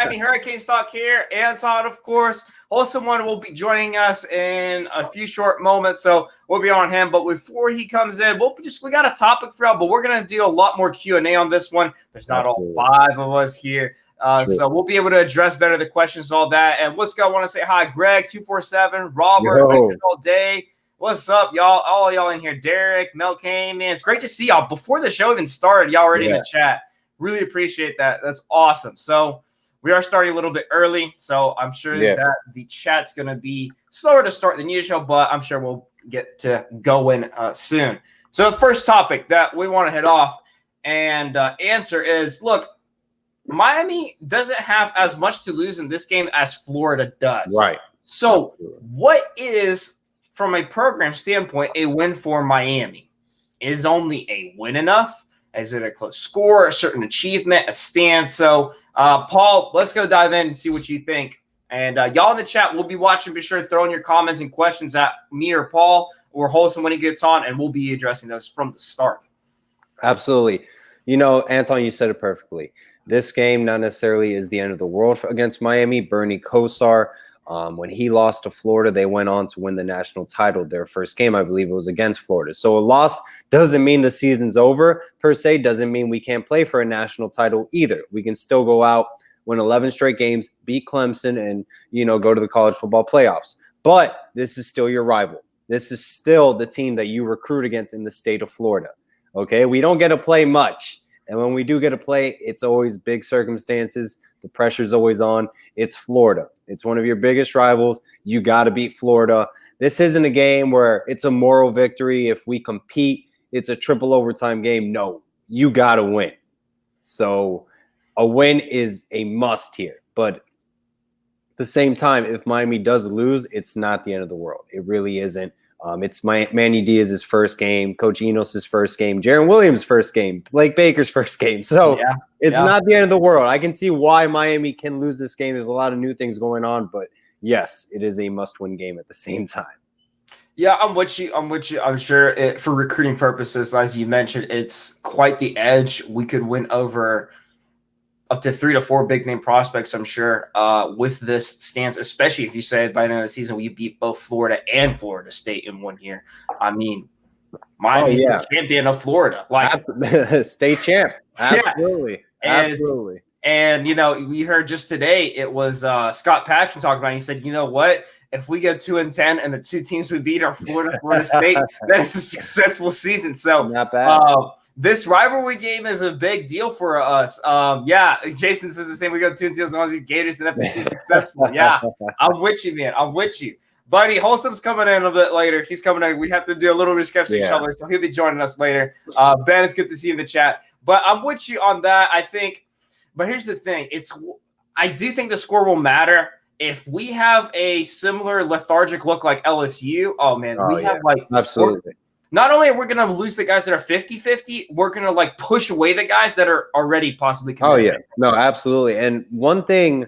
Miami Hurricanes talk here. Anton, of course. Also, one will be joining us in a few short moments, so we'll be on him. But before he comes in, we got a topic for y'all, but we're gonna do a lot more Q&A on this one. There's not all 5 of us here, so we'll be able to address better the questions, all that. And let's go. I want to say hi, Greg 247, Robert all day. What's up, y'all? All y'all in here, Derek, Mel Kane, man. It's great to see y'all. Before the show even started, y'all already in the chat. Really appreciate that. That's awesome. So we are starting a little bit early, so I'm sure that the chat's going to be slower to start than usual, but I'm sure we'll get to going soon. So the first topic that we want to hit off and answer is, look, Miami doesn't have as much to lose in this game as Florida does. Right. So what is, from a program standpoint, a win for Miami? Is only a win enough? Is it a close score, a certain achievement, a stand? So, Paul, let's go dive in and see what you think. And y'all in the chat, we'll be watching. Be sure to throw in your comments and questions at me or Paul or Holson when he gets on, and we'll be addressing those from the start. Absolutely. You know, Anton, you said it perfectly. This game not necessarily is the end of the world against Miami. Bernie Kosar, when he lost to Florida, they went on to win the national title. Their first game, I believe it was against Florida. So a loss doesn't mean the season's over, per se. Doesn't mean we can't play for a national title either. We can still go out, win 11 straight games, beat Clemson, and, you know, go to the college football playoffs. But this is still your rival. This is still the team that you recruit against in the state of Florida. Okay? We don't get to play much. And when we do get to play, it's always big circumstances. The pressure's always on. It's Florida. It's one of your biggest rivals. You got to beat Florida. This isn't a game where it's a moral victory. If we compete, it's a triple overtime game. No, you got to win. So a win is a must here. But at the same time, if Miami does lose, it's not the end of the world. It really isn't. It's Manny Diaz's first game, Coach Enos' first game, Jaron Williams' first game, Blake Baker's first game. So it's not the end of the world. I can see why Miami can lose this game. There's a lot of new things going on, but yes, it is a must-win game at the same time. Yeah, I'm with you. I'm sure for recruiting purposes, as you mentioned, it's quite the edge. We could win over up to 3 to 4 big name prospects, I'm sure, with this stance, especially if you say by the end of the season we beat both Florida and Florida State in 1 year. I mean, Miami's the champion of Florida. Like state champ. Absolutely. Absolutely. And, you know, we heard just today it was Scott Patchen talking about it. He said, you know what? If we get 2-10 and the 2 teams we beat are Florida State, that's a successful season. So not bad. This rivalry game is a big deal for us. Jason says the same. We go 2-2 as long as we Gators and FSU successful. Yeah, I'm with you, man. I'm with you. Buddy, Wholesome's coming in a bit later. He's coming in. We have to do a little rescheduling, so he'll be joining us later. Ben, it's good to see you in the chat. But I'm with you on that, I think. But here's the thing. I do think the score will matter. If we have a similar lethargic look like LSU, absolutely. Not only are we going to lose the guys that are 50-50, we're going to like push away the guys that are already possibly committed. Oh, yeah. No, absolutely. And one thing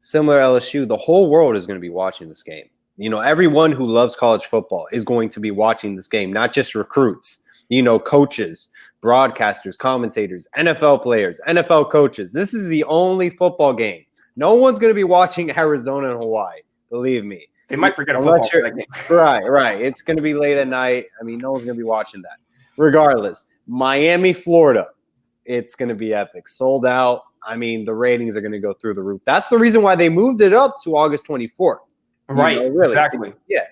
similar to LSU, the whole world is going to be watching this game. You know, everyone who loves college football is going to be watching this game, not just recruits, you know, coaches, broadcasters, commentators, NFL players, NFL coaches. This is the only football game. No one's going to be watching Arizona and Hawaii, believe me. They might forget a football for that game. Right. It's going to be late at night. I mean, no one's going to be watching that. Regardless, Miami, Florida, it's going to be epic. Sold out. I mean, the ratings are going to go through the roof. That's the reason why they moved it up to August 24th. Right, really. Exactly. Yeah.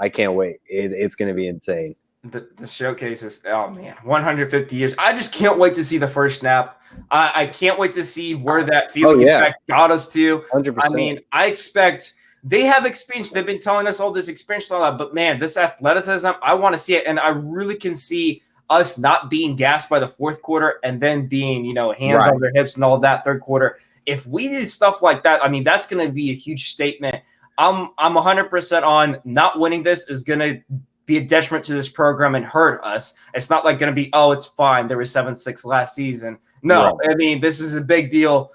I can't wait. It's going to be insane. The showcase is, 150 years. I just can't wait to see the first snap. I can't wait to see where that feeling effect got us to. 100%. I mean, I expect – they have experience. They've been telling us all this experience and all that. But, man, this athleticism, I want to see it. And I really can see us not being gassed by the fourth quarter and then being, hands on their hips and all that third quarter. If we do stuff like that, I mean, that's going to be a huge statement. I'm 100% on not winning this is going to be a detriment to this program and hurt us. It's not like going to be, it's fine. There was 7-6 last season. No, I mean, this is a big deal.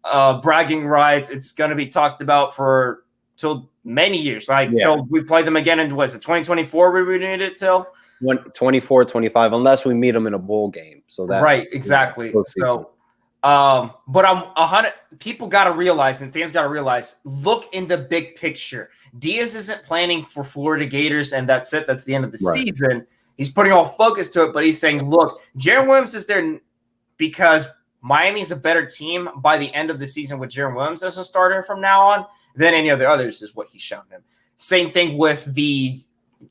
Bragging rights. It's going to be talked about for till many years, till we play them again in, was it 2024 we renewed it till? 24, 25, unless we meet them in a bowl game. So that right, exactly. So But I'm 100. People got to realize, and fans got to realize, look in the big picture. Diaz isn't planning for Florida Gators, and that's it. That's the end of the season. He's putting all focus to it, but he's saying, look, Jaron Williams is there because Miami's a better team by the end of the season with Jaron Williams as a starter from now on than any of the others, is what he's shown him. Same thing with the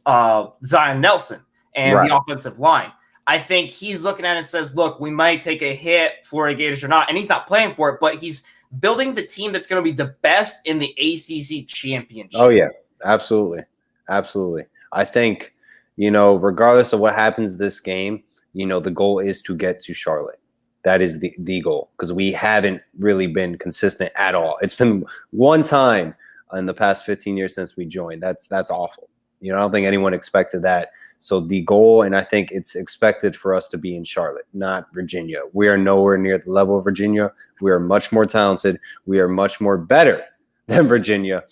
Zion Nelson and the offensive line. I think he's looking at it and says, look, we might take a hit for a Gators or not. And he's not playing for it, but he's building the team that's going to be the best in the ACC championship. Oh, yeah, absolutely. Absolutely. I think, regardless of what happens this game, the goal is to get to Charlotte. That is the goal, because we haven't really been consistent at all. It's been one time in the past 15 years since we joined. That's awful. I don't think anyone expected that. So the goal, and I think it's expected for us to be in Charlotte, not Virginia. We are nowhere near the level of Virginia. We are much more talented. We are much more better than Virginia.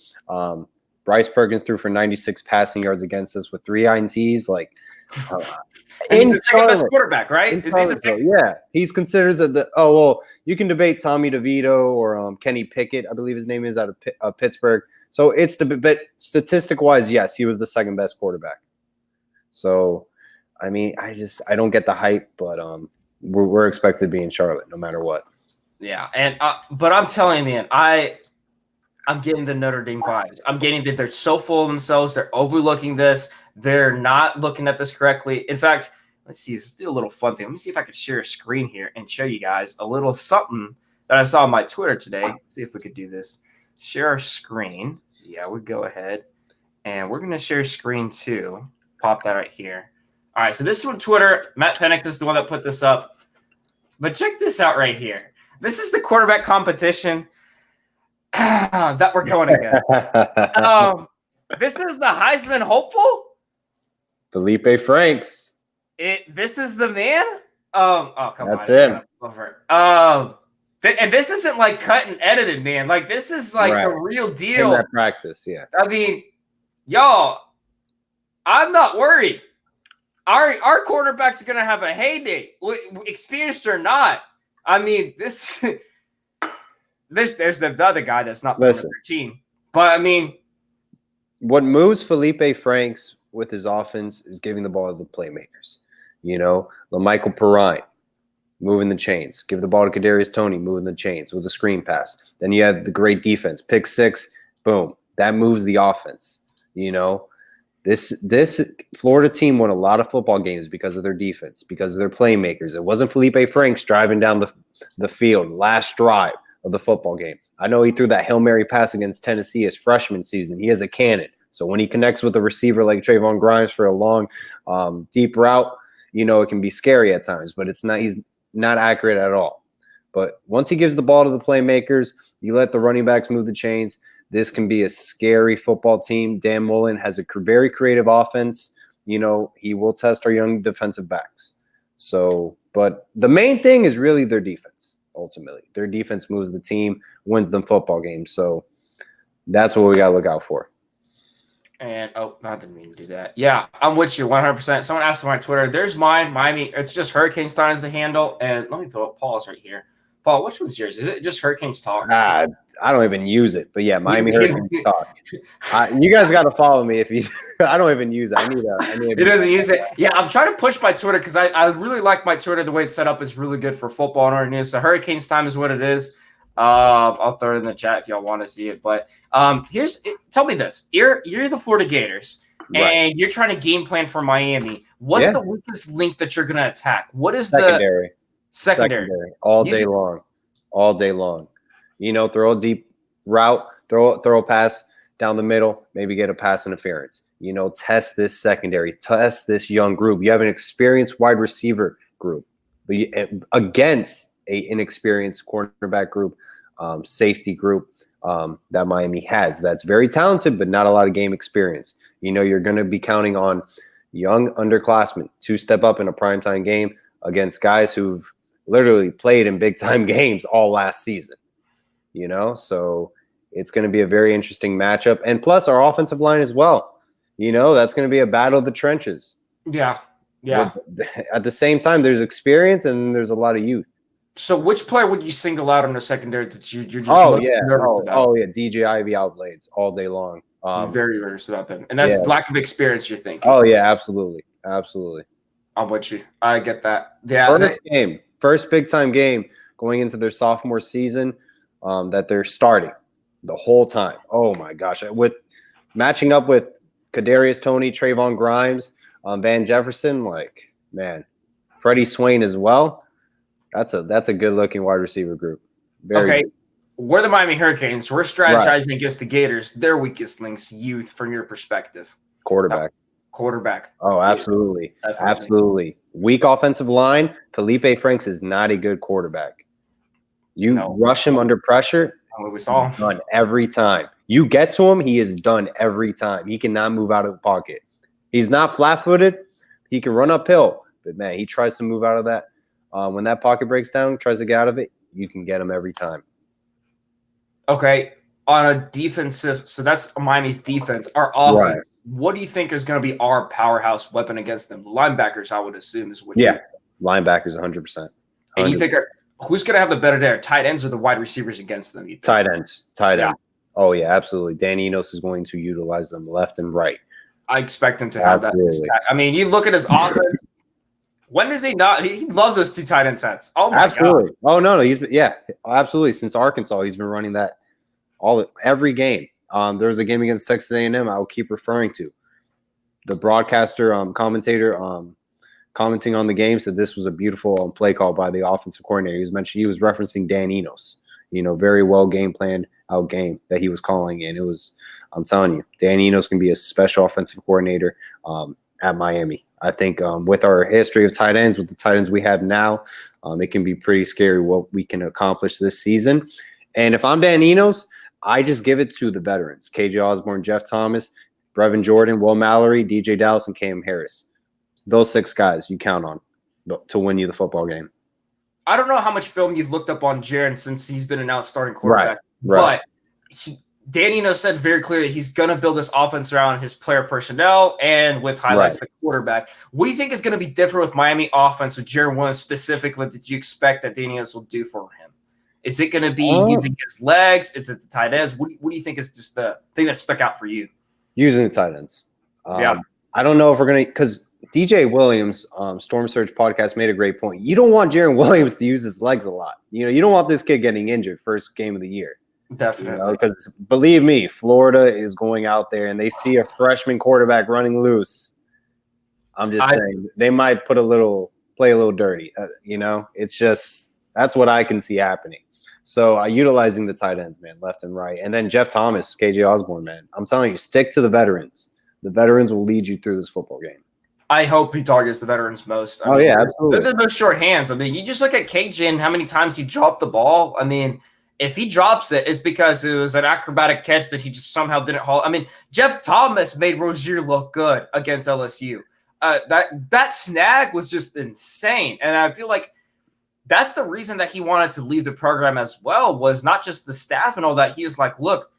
Bryce Perkins threw for 96 passing yards against us with 3 INTs. He's the second best quarterback, right? Is he the second? Yeah, he's considered you can debate Tommy DeVito or Kenny Pickett, I believe his name is, out of Pittsburgh. So but statistic-wise, yes, he was the second best quarterback. So, I mean, I don't get the hype, but we're expected to be in Charlotte no matter what. Yeah, and but I'm telling you, man, I'm getting the Notre Dame vibes. I'm getting that they're so full of themselves. They're overlooking this. They're not looking at this correctly. In fact, let's see. Let's do a little fun thing. Let me see if I could share a screen here and show you guys a little something that I saw on my Twitter today. Let's see if we could do this. Share our screen. Yeah, we go ahead. And we're going to share screen too. Pop that right here. All right, so this is from Twitter. Matt Penix is the one that put this up. But check this out right here. This is the quarterback competition that we're going against. This is the Heisman hopeful? Felipe Franks. This is the man? Come on. That's him. And this isn't like cut and edited, man. Like, this is like the real deal. In that practice, yeah. I mean, y'all, I'm not worried. Our quarterback's going to have a heyday, experienced or not. I mean, there's the other guy that's not playing 13. But, I mean. What moves Felipe Franks with his offense is giving the ball to the playmakers. LaMichael Perrine, moving the chains. Give the ball to Kadarius Toney, moving the chains with a screen pass. Then you have the great defense. Pick 6, boom. That moves the offense. This Florida team won a lot of football games because of their defense, because of their playmakers. It wasn't Felipe Franks driving down the field last drive of the football game. I know he threw that Hail Mary pass against Tennessee his freshman season. He has a cannon. So when he connects with a receiver like Trayvon Grimes for a long, deep route, it can be scary at times, but he's not accurate at all. But once he gives the ball to the playmakers, you let the running backs move the chains. This can be a scary football team. Dan Mullen has a very creative offense. He will test our young defensive backs. So, but the main thing is really their defense, ultimately. Their defense moves the team, wins them football games. So that's what we got to look out for. And, I didn't mean to do that. Yeah, I'm with you 100%. Someone asked on my Twitter. There's mine, Miami. It's just Hurricane Stein is the handle. And let me throw up Paul's right here. Paul, which one's yours? Is it just Hurricanes Talk? I don't even use it. But, yeah, Miami Hurricanes Talk. You guys got to follow me if you – I don't even use it. I need He doesn't use it. Yeah, I'm trying to push my Twitter because I really like my Twitter. The way it's set up is really good for football and our news. So Hurricanes Time is what it is. I'll throw it in the chat if y'all want to see it. But tell me this: you're the Florida Gators, and you're trying to game plan for Miami. What's the weakest link that you're going to attack? What is secondary? Secondary all day long. Throw a deep route, throw a pass down the middle, maybe get a pass interference. Test this secondary, test this young group. You have an experienced wide receiver group, but against an inexperienced cornerback group, safety group that Miami has. That's very talented, but not a lot of game experience. You're going to be counting on young underclassmen to step up in a primetime game against guys who've literally played in big-time games all last season. So it's going to be a very interesting matchup. And plus our offensive line as well. That's going to be a battle of the trenches. Yeah. But at the same time, there's experience and there's a lot of youth. So which player would you single out in the secondary that you're just Oh most yeah. nervous about? Oh yeah. DJ Ivy outblades all day long. Very nervous about them. And Yeah. that's lack of experience, you're thinking. Oh yeah. Absolutely. Absolutely. I'm with you. I get that. Yeah. First big time game going into their sophomore season that they're starting the whole time. Oh my gosh. With matching up with Kadarius Toney, Trayvon Grimes, Van Jefferson, like, man, Freddie Swain as well. That's a good looking wide receiver group. Okay. We're the Miami Hurricanes. We're strategizing Right. against the Gators. Their weakest links, youth, from your perspective. Quarterback. Quarterback. Oh, absolutely. Definitely. Absolutely. Weak offensive line. Felipe Franks is not a good quarterback. You rush him under pressure, we saw he's done every time. You get to him, he is done every time. He cannot move out of the pocket. He's not flat-footed. He can run uphill, but man, he tries to move out of that. When that pocket breaks down, tries to get out of it, you can get him every time. Okay, on a defensive, so that's Miami's defense. Our offense, Right. What do you think is going to be our powerhouse weapon against them? Linebackers, I would assume, is what. Yeah, linebackers, 100%. And you think who's going to have the better there, tight ends or the wide receivers against them? You think? Tight ends. Oh yeah, absolutely. Dan Enos is going to utilize them left and right. I expect him to have that. I mean, you look at his offense. When does he not? He loves those two tight end sets. Oh my god! Oh no, absolutely. Since Arkansas, he's been running that every game. There was a game against Texas A&M. I will keep referring to. The broadcaster, commentator, commenting on the game said this was a beautiful play call by the offensive coordinator. He was referencing Dan Enos. Very well game planned out game that he was calling, and it was. I'm telling you, Dan Enos can be a special offensive coordinator at Miami. I think with our history of tight ends, with the tight ends we have now, it can be pretty scary what we can accomplish this season. And if I'm Dan Enos, I just give it to the veterans: KJ Osborne, Jeff Thomas, Brevin Jordan, Will Mallory, DJ Dallas, and Cam Harris. Those 6 guys you count on to win you the football game. I don't know how much film you've looked up on Jaren since he's been announced starting quarterback, right. But Dan Enos said very clearly he's going to build this offense around his player personnel and with highlights the quarterback. What do you think is going to be different with Miami offense with Jaren Williams specifically that you expect that Dan Enos will do for him? Is it going to be using his legs? Is it the tight ends? What do you think is just the thing that stuck out for you? Using the tight ends. I don't know if we're going to – because DJ Williams, Storm Surge podcast, made a great point. You don't want Jaren Williams to use his legs a lot. You don't want this kid getting injured first game of the year. Definitely. Because believe me, Florida is going out there and they see a freshman quarterback running loose. I'm just saying they might play a little dirty. It's just that's what I can see happening. So utilizing the tight ends, man, left and right. And then Jeff Thomas, KJ Osborne, man. I'm telling you, stick to the veterans. The veterans will lead you through this football game. I hope he targets the veterans most. I mean, absolutely. They're the most short hands. I mean, you just look at KJ and how many times he dropped the ball. I mean, if he drops it, it's because it was an acrobatic catch that he just somehow didn't haul. I mean, Jeff Thomas made Rozier look good against LSU. That snag was just insane. And I feel like that's the reason that he wanted to leave the program as well, was not just the staff and all that. He was like, look,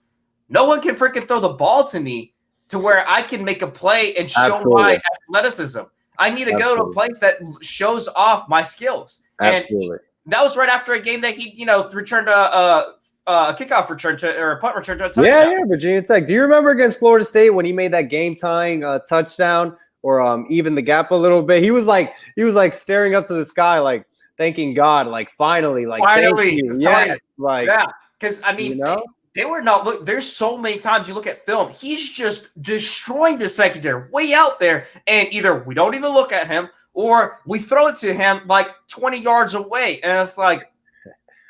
no one can freaking throw the ball to me to where I can make a play and show my athleticism. I need to go to a place that shows off my skills. Absolutely. And that was right after a game that he, returned a kickoff return or a punt return to a touchdown. Yeah, Virginia Tech. Do you remember against Florida State when he made that game-tying touchdown or even the gap a little bit? He was like staring up to the sky, like thanking God, like finally, thank you. Yeah, because I mean, they were not. Look, there's so many times you look at film, he's just destroying the secondary way out there, and either we don't even look at him or we throw it to him like 20 yards away, and it's like,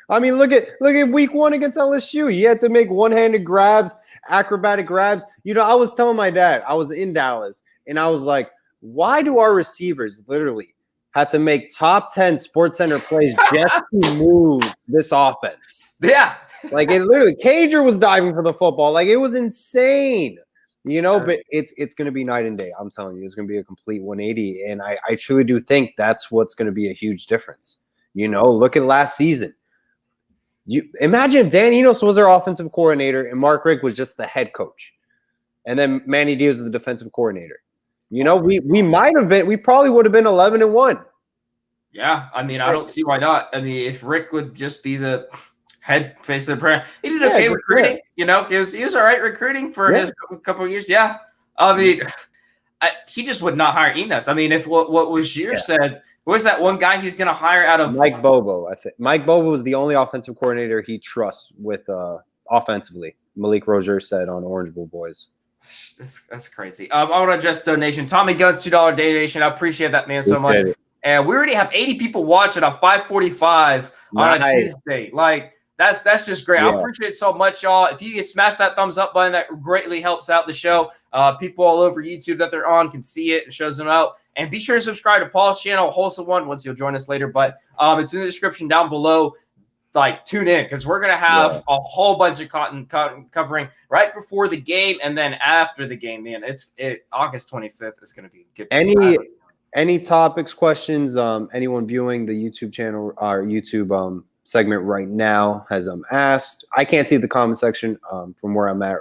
I mean, look at week 1 against LSU. He had to make one-handed grabs, acrobatic grabs. I was telling my dad, I was in Dallas, and I was like, why do our receivers literally have to make top 10 SportsCenter plays just to move this offense? Yeah. Like it literally, Cager was diving for the football. Like it was insane, but it's going to be night and day. I'm telling you, it's going to be a complete 180. And I truly do think that's what's going to be a huge difference. Look at last season. You imagine if Dan Enos was our offensive coordinator and Mark Richt was just the head coach. And then Manny Diaz was the defensive coordinator. We probably would have been 11-1. Yeah, I mean, I don't see why not. I mean, if Rick would just be the head face of the brand, he did okay recruiting. You know, he was all right recruiting for his couple of years. Yeah, I mean, he just would not hire Enos. I mean, if what was said, what was that one guy he was going to hire out of Mike Bobo? I think Mike Bobo was the only offensive coordinator he trusts with offensively. Malik Rozier said on Orange Bowl Boys. That's crazy. I want to address donation. Tommy Guns, $2 donation. I appreciate that, man, so much. And we already have 80 people watching on 5:45 on a Tuesday. Like, that's just great. I appreciate it so much, y'all. If you can smash that thumbs up button, that greatly helps out the show. People all over YouTube that they're on can see it. It shows them out. And be sure to subscribe to Paul's channel, Wholesome One, once you'll join us later. But it's in the description down below. Like, tune in because we're going to have a whole bunch of content covering right before the game and then after the game, man. August 25th is going to be good. Any topics, questions, anyone viewing the YouTube channel, our YouTube segment right now has asked. I can't see the comment section from where I'm at,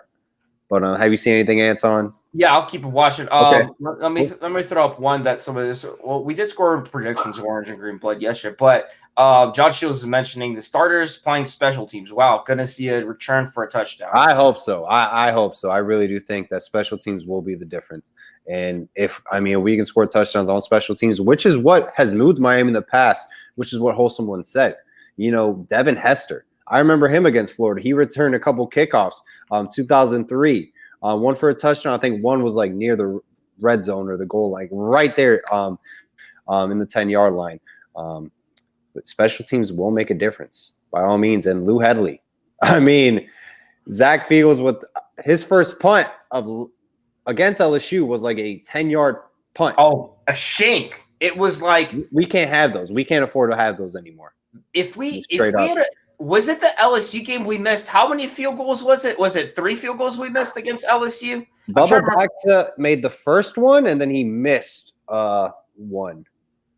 but have you seen anything, Anton? Yeah, I'll keep watching. Okay. Let me throw up one that some of this. Well, we did score predictions of Orange and Green Blood yesterday, but John Shields is mentioning the starters playing special teams. Wow, gonna see a return for a touchdown. I hope so. I hope so. I really do think that special teams will be the difference. And if we can score touchdowns on special teams, which is what has moved Miami in the past, which is what Wholesome One said. You know, Devin Hester. I remember him against Florida. He returned a couple kickoffs. 2003. One for a touchdown. I think one was like near the red zone or the goal, like right there in the 10-yard line. But special teams will make a difference by all means. And Lou Headley. I mean, Zach Fiegels with his first punt against LSU was like a 10-yard punt. Oh, a shank. It was like we can't have those. We can't afford to have those anymore. Was it the LSU game we missed? How many field goals was it? Was it 3 field goals we missed against LSU? Bubba Baxa made the first one, and then he missed one.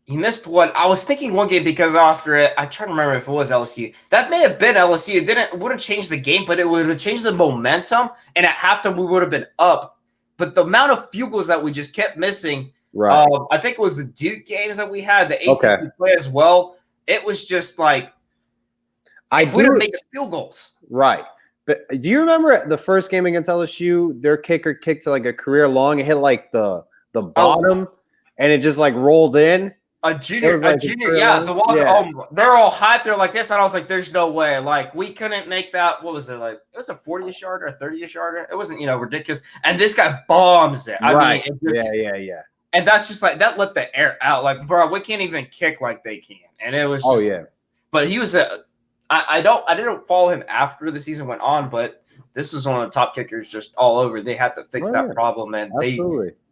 He missed one. I was thinking one game because after it, I'm trying to remember if it was LSU. That may have been LSU. It wouldn't change the game, but it would have changed the momentum. And at halftime, we would have been up. But the amount of field goals that we just kept missing, right? I think it was the Duke games that we had, the ACC play as well. It was just like, we would have made the field goals. Right. But do you remember the first game against LSU? Their kicker kicked to like a career long. It hit like the bottom, and it just like rolled in. A junior, yeah. The one, they're all hyped. They're like this, and I was like, "There's no way!" Like we couldn't make that. What was it like? It was a 40-ish yarder, a 30-ish yarder. It wasn't, ridiculous. And this guy bombs it. I mean, yeah. And that's just like that. Let the air out. Like, bro, we can't even kick like they can. And it was. But he was I didn't follow him after the season went on, but this was one of the top kickers just all over. They had to fix that problem, and they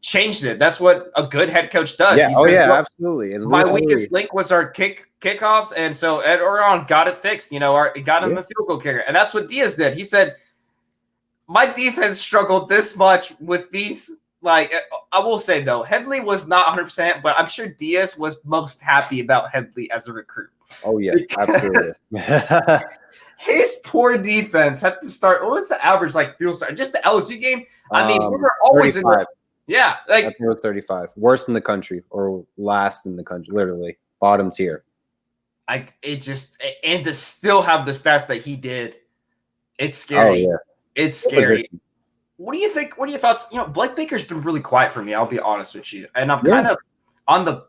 changed it. That's what a good head coach does. Yeah, absolutely. And my weakest link was our kickoffs, and so Ed Orion got it fixed. Got him a field goal kicker, and that's what Diaz did. He said, "My defense struggled this much with these." Like, I will say though, Headley was not 100%, but I'm sure Diaz was most happy about Headley as a recruit. Oh yeah, absolutely. His poor defense had to start. What was the average field start? Just the LSU game. I mean, we were always 35. In. Yeah, I think it was 35. Worst in the country, or last in the country, literally bottom tier. And to still have the stats that he did, it's scary. Oh yeah, it's scary. What do you think? What are your thoughts? Blake Baker's been really quiet for me. I'll be honest with you, and I'm kind of on the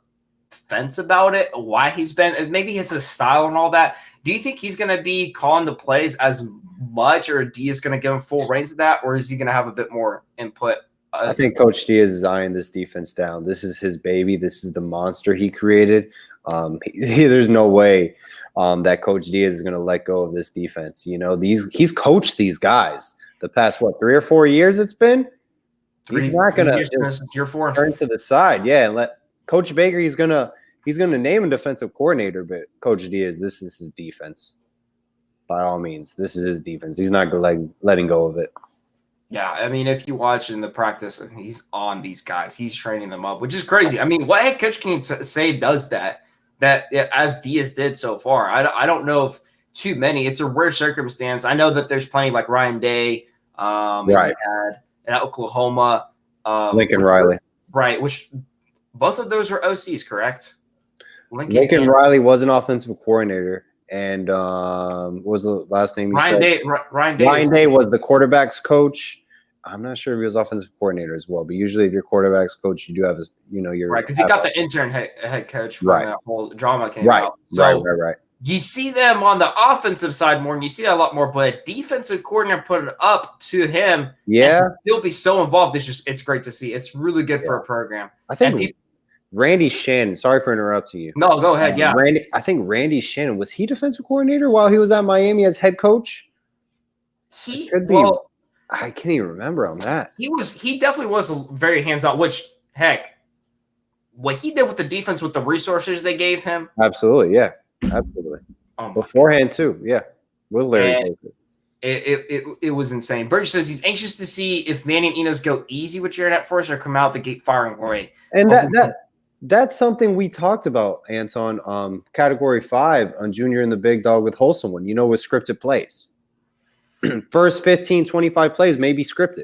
fence about it. Why he's been? Maybe it's his style and all that. Do you think he's going to be calling the plays as much, or D is going to give him full reins of that, or is he going to have a bit more input? I think Coach Diaz is eyeing this defense down. This is his baby. This is the monster he created. There's no way that Coach Diaz is going to let go of this defense. He's coached these guys the past 3 or 4 years. It's been. He's not going to turn to the side, and let Coach Baker. He's gonna name a defensive coordinator, but Coach Diaz, this is his defense. By all means, this is his defense. He's not letting go of it. Yeah, I mean, if you watch in the practice, he's on these guys. He's training them up, which is crazy. I mean, what head coach can you say does that as Diaz did so far? I don't know if too many. It's a rare circumstance. I know that there's plenty like Ryan Day, right, in Oklahoma, Lincoln Riley, right, which both of those were OCs, correct? Lincoln Riley was an offensive coordinator, and what was the last name you said? Ryan Day was the quarterback's coach. I'm not sure if he was offensive coordinator as well, but usually if you're quarterback's coach, you do have your right, because he got the intern head coach when right. that whole drama came out. So right. You see them on the offensive side more, and you see that a lot more. But a defensive coordinator put it up to him, and to still be so involved. It's great to see. It's really good for a program. I think Randy Shannon. Sorry for interrupting you. No, go ahead. Yeah, I think Randy Shannon, was he defensive coordinator while he was at Miami as head coach? He could be. I can't even remember on that. He definitely was very hands-on, which, heck, what he did with the defense with the resources they gave him. Absolutely, yeah. Absolutely. Beforehand, too, yeah. With Larry Baker. It was insane. Burge says he's anxious to see if Manny and Enos go easy with Jaron at first or come out the gate firing away. And that's something we talked about, Anton. Category 5 on Junior and the Big Dog with Wholesome One, with scripted plays. First 15, 25 plays may be scripted.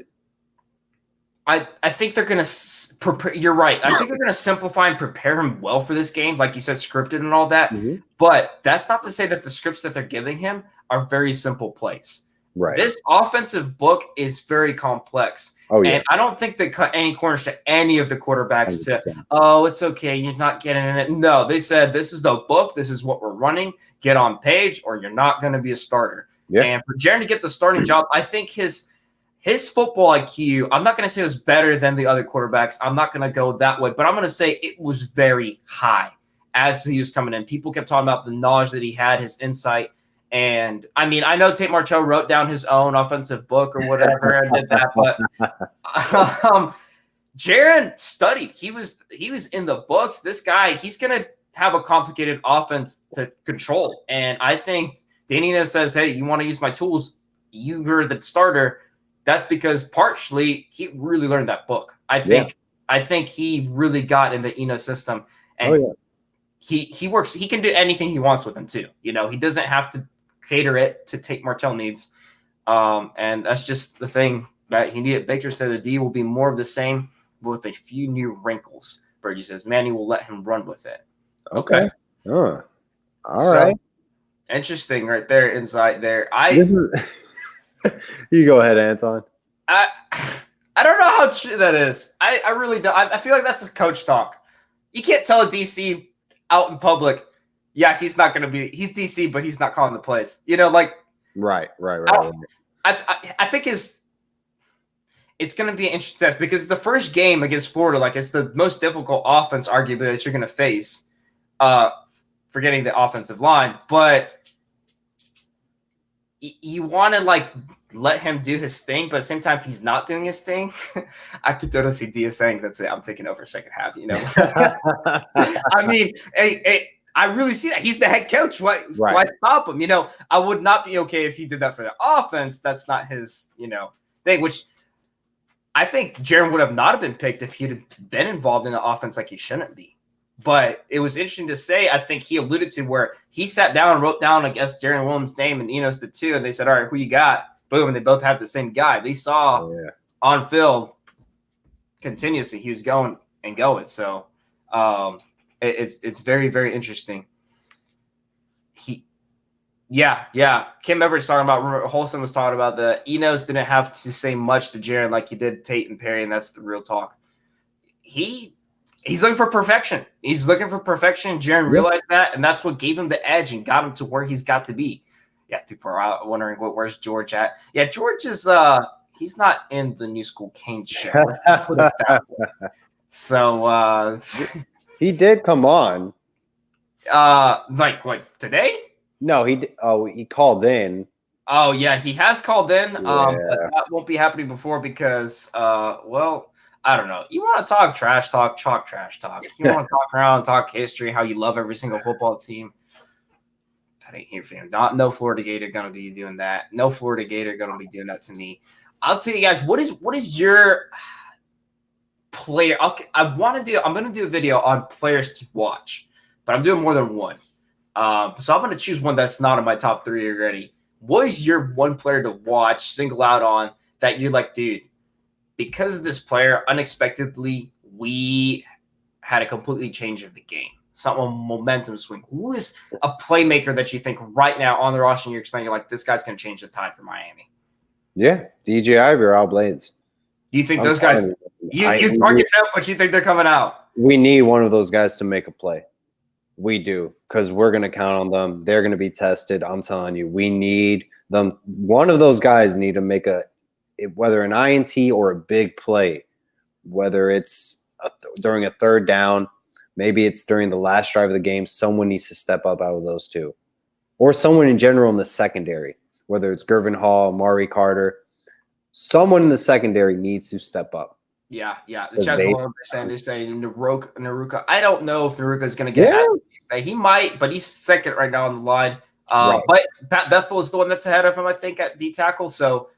I think they're going to prepare. You're right. I think they're going to simplify and prepare him well for this game. Like you said, scripted and all that. Mm-hmm. But that's not to say that the scripts that they're giving him are very simple plays. Right. This offensive book is very complex. Oh, yeah. And I don't think they cut any corners to any of the quarterbacks 100%. It's okay, you're not getting in it. No, they said, this is the book. This is what we're running. Get on page or you're not going to be a starter. Yeah. And for Jaron to get the starting job, I think his football IQ, I'm not going to say it was better than the other quarterbacks. I'm not going to go that way, but I'm going to say it was very high as he was coming in. People kept talking about the knowledge that he had, his insight. And, I mean, I know Tate Martell wrote down his own offensive book or whatever and did that, but Jaron studied. He was in the books. This guy, he's going to have a complicated offense to control. And I think Danino says, hey, you want to use my tools? You were the starter. That's because partially he really learned that book. I think he really got in the Eno system, and he works. He can do anything he wants with him too. He doesn't have to cater it to Tate Martell needs, and that's just the thing that he needed. Baker said the D will be more of the same, but with a few new wrinkles. Bridgie says Manny will let him run with it. Okay. All right. Interesting, right there, inside there. You go ahead, Anton. I don't know how true that is. I really don't. I feel like that's a coach talk. You can't tell a DC out in public, yeah, he's not going to be – he's DC, but he's not calling the plays. Right. I think it's going to be an interesting test because it's the first game against Florida. It's the most difficult offense, arguably, that you're going to face, forgetting the offensive line. But you want to, let him do his thing, but at the same time, if he's not doing his thing, I could totally see Dia saying, that's it, I'm taking over second half, I mean, I really see that. He's the head coach. Why stop him? I would not be okay if he did that for the offense. That's not his, thing, which I think Jaron would have not have been picked if he'd have been involved in the offense like he shouldn't be. But it was interesting to say, I think he alluded to where he sat down and wrote down, I guess, Jaron Williams' name and Enos did too. And they said, all right, who you got? Boom. And they both had the same guy. They saw on film continuously he was going and going. So it's very, very interesting. Kim Everett's talking about, Holson was talking about the Enos didn't have to say much to Jaron like he did Tate and Perry, and that's the real talk. He's looking for perfection. Jaron realized that, and that's what gave him the edge and got him to where he's got to be. Yeah, people are out wondering where's George at. Yeah, George is he's not in the New School Canes show. Put it that way. So he did come on. Like today? No, he did. Oh, he called in. Oh yeah, he has called in. But that won't be happening before because I don't know. You want to talk trash talk, chalk trash talk. You want to talk around, talk history, how you love every single football team. That ain't here for him. No Florida Gator gonna be doing that. No Florida Gator gonna be doing that to me. I'll tell you guys, what is your player? I'm gonna do a video on players to watch, but I'm doing more than one. So I'm gonna choose one that's not in my top 3 already. What is your one player to watch, single out on that you're like, dude? Because of this player, unexpectedly, we had a completely change of the game. something momentum swing? Who is a playmaker that you think right now on the roster you're expecting, like, this guy's going to change the tide for Miami? Yeah, DJ Ivey or Al Blades. You think those guys – you're targeting them, but you think they're coming out? We need one of those guys to make a play. We do, because we're going to count on them. They're going to be tested. I'm telling you, we need them. One of those guys need to make whether an INT or a big play, whether it's during a third down, maybe it's during the last drive of the game. Someone needs to step up out of those two, or someone in general in the secondary, whether it's Gervin Hall, Mari Carter. Someone in the secondary needs to step up. Yeah. The chat's they're saying Naruka. I don't know if Naruka is going to get out. He might, but he's second right now on the line. Right. But Pat Bethel is the one that's ahead of him, I think, at D tackle. So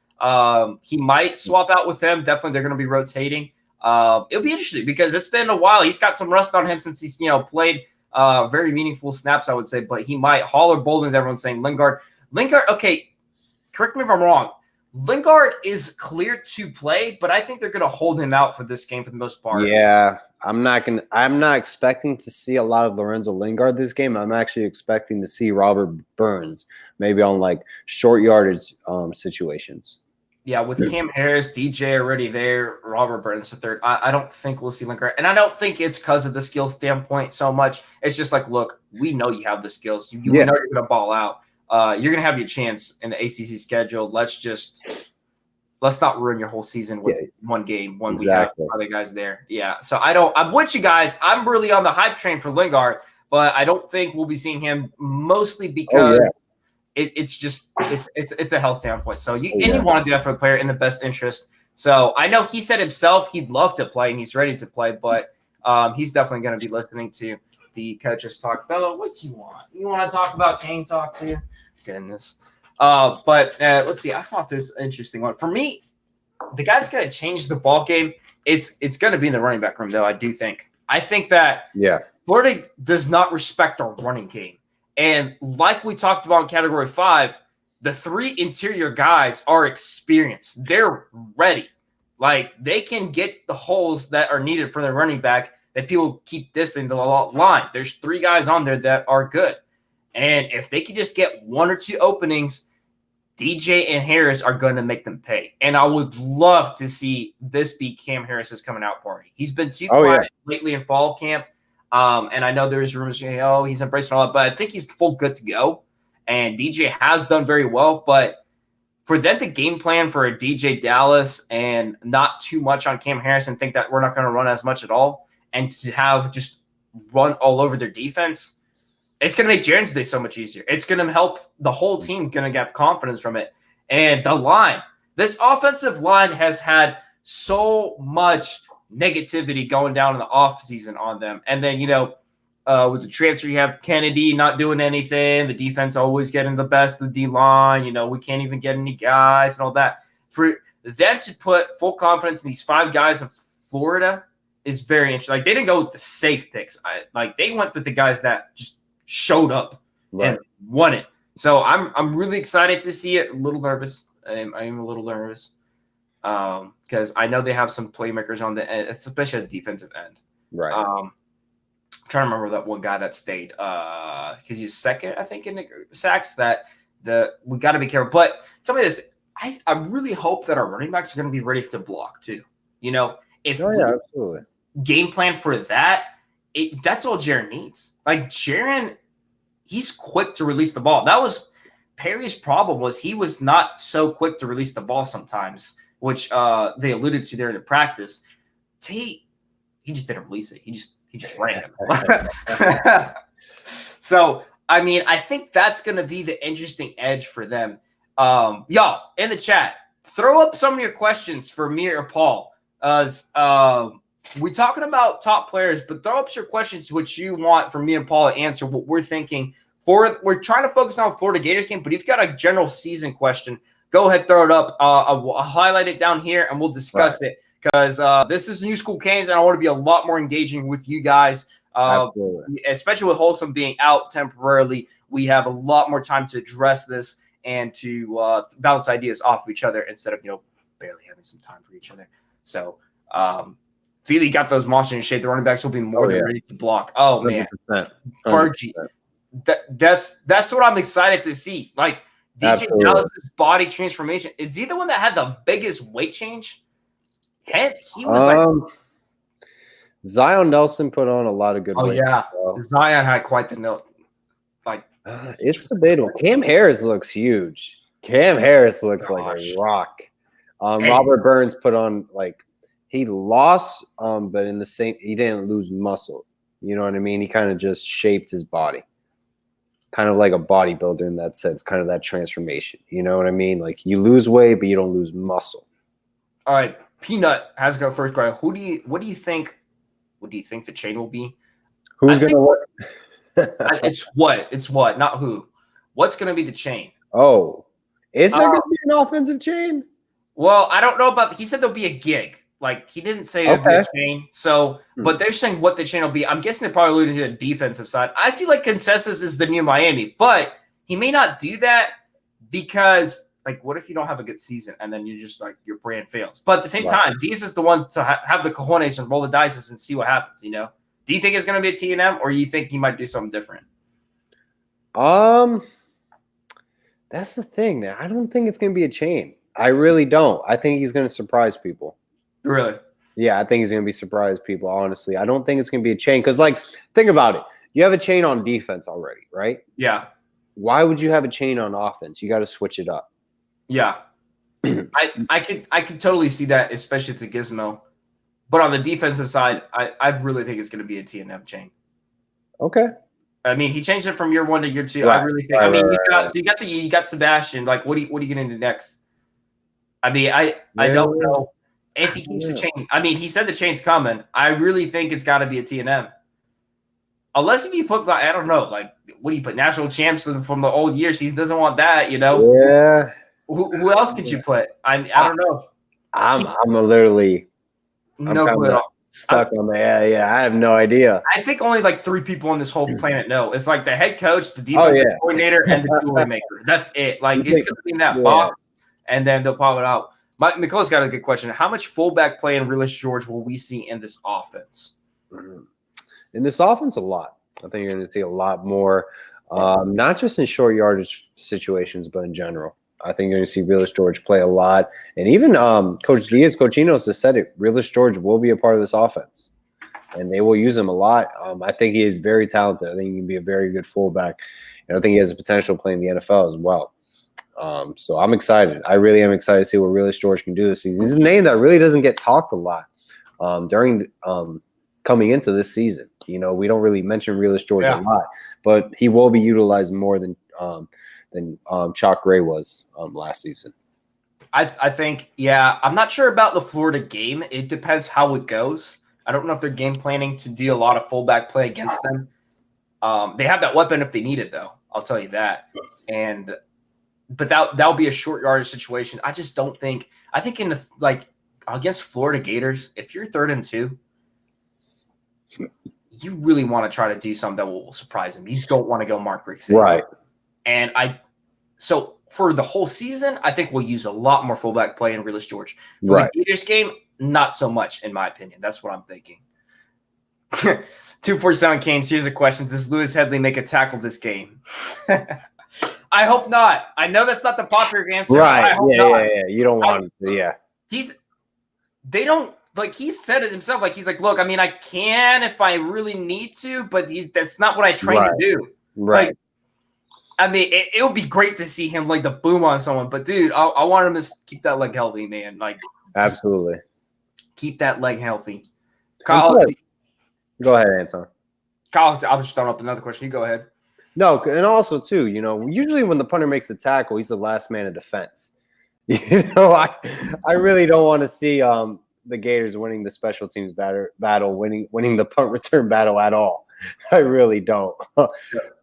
he might swap out with him. Definitely, they're going to be rotating. It'll be interesting because it's been a while. He's got some rust on him since he's played very meaningful snaps, I would say. But he might. Hall or Bolden's everyone's saying Lingard. Okay, correct me if I'm wrong. Lingard is clear to play, but I think they're going to hold him out for this game for the most part. Yeah, I'm not expecting to see a lot of Lorenzo Lingard this game. I'm actually expecting to see Robert Burns, maybe on like short yardage situations. Yeah, with Cam Harris, DJ already there, Robert Burns the third. I don't think we'll see Lingard. And I don't think it's because of the skill standpoint so much. It's just like, look, we know you have the skills. You know you're going to ball out. You're going to have your chance in the ACC schedule. Let's not ruin your whole season with one game when we have other guys there. Yeah. So I'm with you guys. I'm really on the hype train for Lingard, but I don't think we'll be seeing him mostly because it's a health standpoint. So you want to do that for a player in the best interest. So I know he said himself he'd love to play and he's ready to play, but he's definitely going to be listening to the coaches talk. Bella, what you want? You want to talk about Kane talk too? Goodness. But let's see. I thought there's an interesting one. For me, the guy that's going to change the ball game, it's going to be in the running back room, though, I do think. I think that Florida does not respect our running game. And like we talked about in Category 5, the three interior guys are experienced. They're ready. Like, they can get the holes that are needed for their running back that people keep dissing the line. There's three guys on there that are good. And if they can just get one or two openings, DJ and Harris are going to make them pay. And I would love to see this be Cam Harris's coming out party. He's been too quiet lately in fall camp. And I know there's rumors, he's embracing all that, but I think he's full good to go. And DJ has done very well. But for them to game plan for a DJ Dallas and not too much on Cam Harris and think that we're not going to run as much at all, and to have just run all over their defense, it's going to make Jaren's day so much easier. It's going to help the whole team going to get confidence from it. And the line, this offensive line has had so much negativity going down in the offseason on them. And then, with the transfer, you have Kennedy not doing anything. The defense always getting the best of the D-line. We can't even get any guys and all that. For them to put full confidence in these five guys in Florida is very interesting. Like, they didn't go with the safe picks. They went with the guys that just showed up and won it. So I'm really excited to see it. A little nervous. I'm a little nervous because I know they have some playmakers on the end, especially at the defensive end. Right. I'm trying to remember that one guy that stayed because he's second, I think, in the sacks. We got to be careful. But tell me this: I really hope that our running backs are going to be ready to block too. If absolutely. Game plan for that. That's all Jaren needs. Like, Jaren, he's quick to release the ball. That was Perry's problem, was he was not so quick to release the ball sometimes, which they alluded to there in the practice. Tate, he just didn't release it. He just ran. So, I think that's going to be the interesting edge for them. Y'all, in the chat, throw up some of your questions for me or Paul. We're talking about top players, but throw up your questions which you want from me and Paul to answer what we're thinking. We're trying to focus on Florida Gators game, but if you've got a general season question, go ahead, throw it up. I'll highlight it down here, and we'll discuss it because this is New School Canes, and I want to be a lot more engaging with you guys, especially with Wholesome being out temporarily. We have a lot more time to address this and to bounce ideas off of each other instead of barely having some time for each other. So Feely got those monsters in shape. The running backs will be more than ready to block. Oh, man. 100%. Bargy. That's what I'm excited to see. Like, DJ Dallas's body transformation. Is he the one that had the biggest weight change? He was Zion Nelson put on a lot of good weight. Oh, yeah. Zion had quite the note. It's debatable. Cam Harris looks huge. Cam Harris looks like a rock. Robert Burns put on he lost, but in the same, he didn't lose muscle. You know what I mean? He kind of just shaped his body, kind of like a bodybuilder in that sense. Kind of that transformation. You know what I mean? Like you lose weight, but you don't lose muscle. All right, Peanut has to go first. What do you think? What do you think the chain will be? Who's gonna work? It's what, not who. What's going to be the chain? Oh, is there going to be an offensive chain? Well, I don't know about. He said there'll be a gig. Like he didn't say it'll be a chain. So, but they're saying what the chain will be. I'm guessing they're probably alluding to the defensive side. I feel like consensus is the new Miami, but he may not do that because, what if you don't have a good season and then you just your brand fails? But at the same time, Diaz is the one to have the cojones and roll the dice and see what happens. You know. Do you think it's going to be a T&M, or you think he might do something different? That's the thing, man. I don't think it's going to be a chain. I really don't. I think he's going to surprise people. Really? Yeah, I think he's going to surprise people, honestly. I don't think it's going to be a chain because, think about it. You have a chain on defense already, right? Yeah. Why would you have a chain on offense? You got to switch it up. Yeah. I could totally see that, especially to Gizmo. But on the defensive side, I really think it's going to be a T&M chain. Okay. I mean, he changed it from year 1 to year 2. Right. I really think. You got Sebastian. What are you going to do next? I mean, I don't know if he keeps the chain. I mean, he said the chain's coming. I really think it's got to be a T&M. Unless if you put I don't know, what do you put? National champs from the old years. He doesn't want that, you know. Yeah. Who else could you put? I don't know. I'm literally. No clue at all. Stuck on the yeah. I have no idea. I think only 3 people on this whole planet know. It's the head coach, the defensive coordinator, and the jewelry maker. That's it. It's going to be in that box, and then they'll pop it out. Nicola's got a good question. How much fullback play in Realist George will we see in this offense? In this offense, a lot. I think you're going to see a lot more, not just in short yardage situations, but in general. I think you're going to see Realist George play a lot. And even Coach Diaz, Coach Enos has said it, Realist George will be a part of this offense. And they will use him a lot. I think he is very talented. I think he can be a very good fullback. And I think he has the potential to play in the NFL as well. So I'm excited. I really am excited to see what Realist George can do this season. He's a name that really doesn't get talked a lot during coming into this season. You know, we don't really mention Realist George a lot. But he will be utilized more than Chalk Gray was last season. I think, I'm not sure about the Florida game. It depends how it goes. I don't know if they're game planning to do a lot of fullback play against them. They have that weapon if they need it, though. I'll tell you that. But that'll be a short yardage situation. I just don't think. I think in the against Florida Gators, if you're 3rd and 2, you really want to try to do something that will surprise them. You don't want to go Mark Rick City. Right. And so for the whole season, I think we'll use a lot more fullback play in Realist George. For the Gators game, not so much, in my opinion. That's what I'm thinking. 247 Canes, here's a question. Does Lewis Headley make a tackle this game? I hope not. I know that's not the popular answer. Right. I hope not. Yeah. You don't want to. Yeah. They don't. He said it himself. He's look, I mean, I can if I really need to, but that's not what I train to do. Right. I mean, it would be great to see him the boom on someone, but dude, I want him to keep that leg healthy, man. Absolutely. Keep that leg healthy. Kyle, go ahead, Anton. Kyle, I was just throwing up another question. You go ahead. No, and also too, usually when the punter makes the tackle, he's the last man of defense. I really don't want to see the Gators winning the special teams battle, winning the punt return battle at all. I really don't.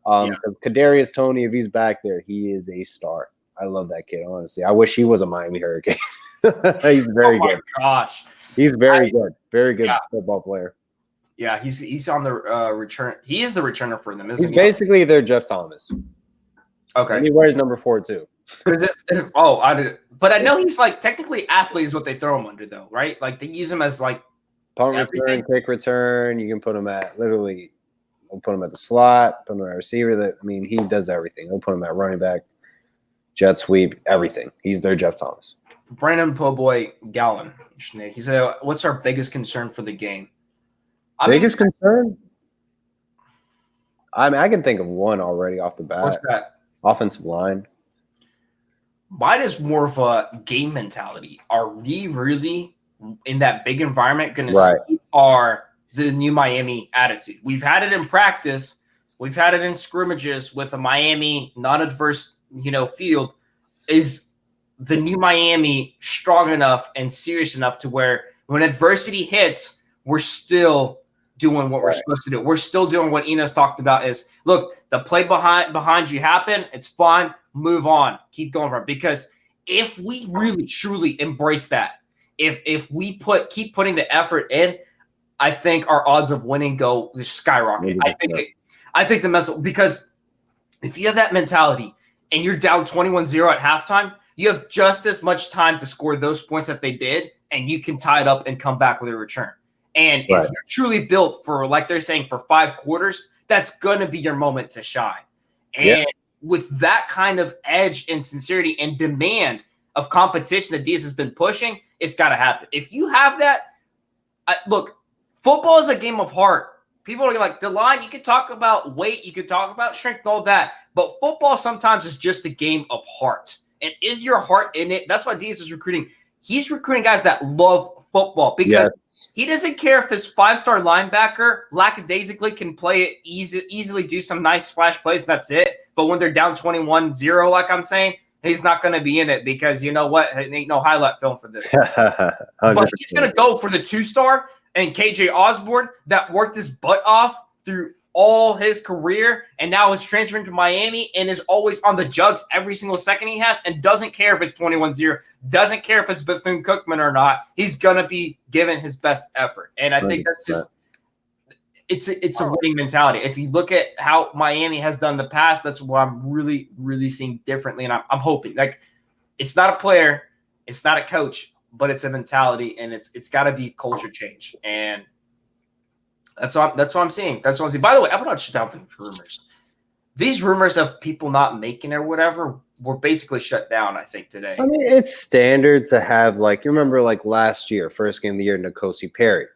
Kadarius Toney, if he's back there, he is a star. I love that kid, honestly. I wish he was a Miami Hurricane. He's very good. Oh, my gosh. He's very good. Very good football player. Yeah, he's on the return. He is the returner for them, isn't he? He's basically their Jeff Thomas. Okay. And he wears number 4, too. I did. But I know he's technically athlete is what they throw him under, though, right? They use him as Punt return, kick return. You can put him at literally. We'll put him at the slot. Put him at receiver. He does everything. They'll put him at running back, jet sweep, everything. He's their Jeff Thomas. Brandon Po'boy Gallon. He said, "What's our biggest concern for the game?" Biggest concern? I can think of one already off the bat. What's that? Offensive line. Mine is more of a game mentality. Are we really in that big environment going to see the new Miami attitude? We've had it in practice. We've had it in scrimmages with a Miami non-adverse, field. Is the new Miami strong enough and serious enough to where when adversity hits, we're still doing what we're supposed to do? We're still doing what Enos talked about is, look, the play behind you happen. It's fine. Move on. Keep going from it. Because if we really, truly embrace that, if we keep putting the effort in, I think our odds of winning go skyrocket. I think the mental, because if you have that mentality and you're down 21-0 at halftime, you have just as much time to score those points that they did, and you can tie it up and come back with a return. And if you're truly built for, like they're saying, for 5 quarters, that's going to be your moment to shine. And with that kind of edge and sincerity and demand of competition that Diaz has been pushing, it's got to happen. If you have that, look, football is a game of heart. People are like, the line, you could talk about weight, you could talk about strength and all that, but football sometimes is just a game of heart. And is your heart in it? That's why Diaz is recruiting. He's recruiting guys that love football because he doesn't care if his 5-star linebacker lackadaisically can play it easily do some nice flash plays. That's it. But when they're down 21-0, like I'm saying, he's not going to be in it because you know what? It ain't no highlight film for this. But he's going to go for the 2-star and KJ Osborne that worked his butt off through all his career and now is transferring to Miami and is always on the jugs every single second he has and doesn't care if it's 21-0, doesn't care if it's Bethune-Cookman or not. He's going to be given his best effort. And I think that's just it's a winning mentality. If you look at how Miami has done in the past, that's what I'm really, really seeing differently. And I'm hoping, like, it's not a player, it's not a coach, but it's a mentality, and it's got to be culture change. And that's what I'm seeing. That's what I'm seeing. By the way, I'm not shut down the rumors. These rumors of people not making it or whatever were basically shut down, I think, today. I mean, it's standard to have, like, you remember, like, last year, first game of the year, N'Kosi Perry.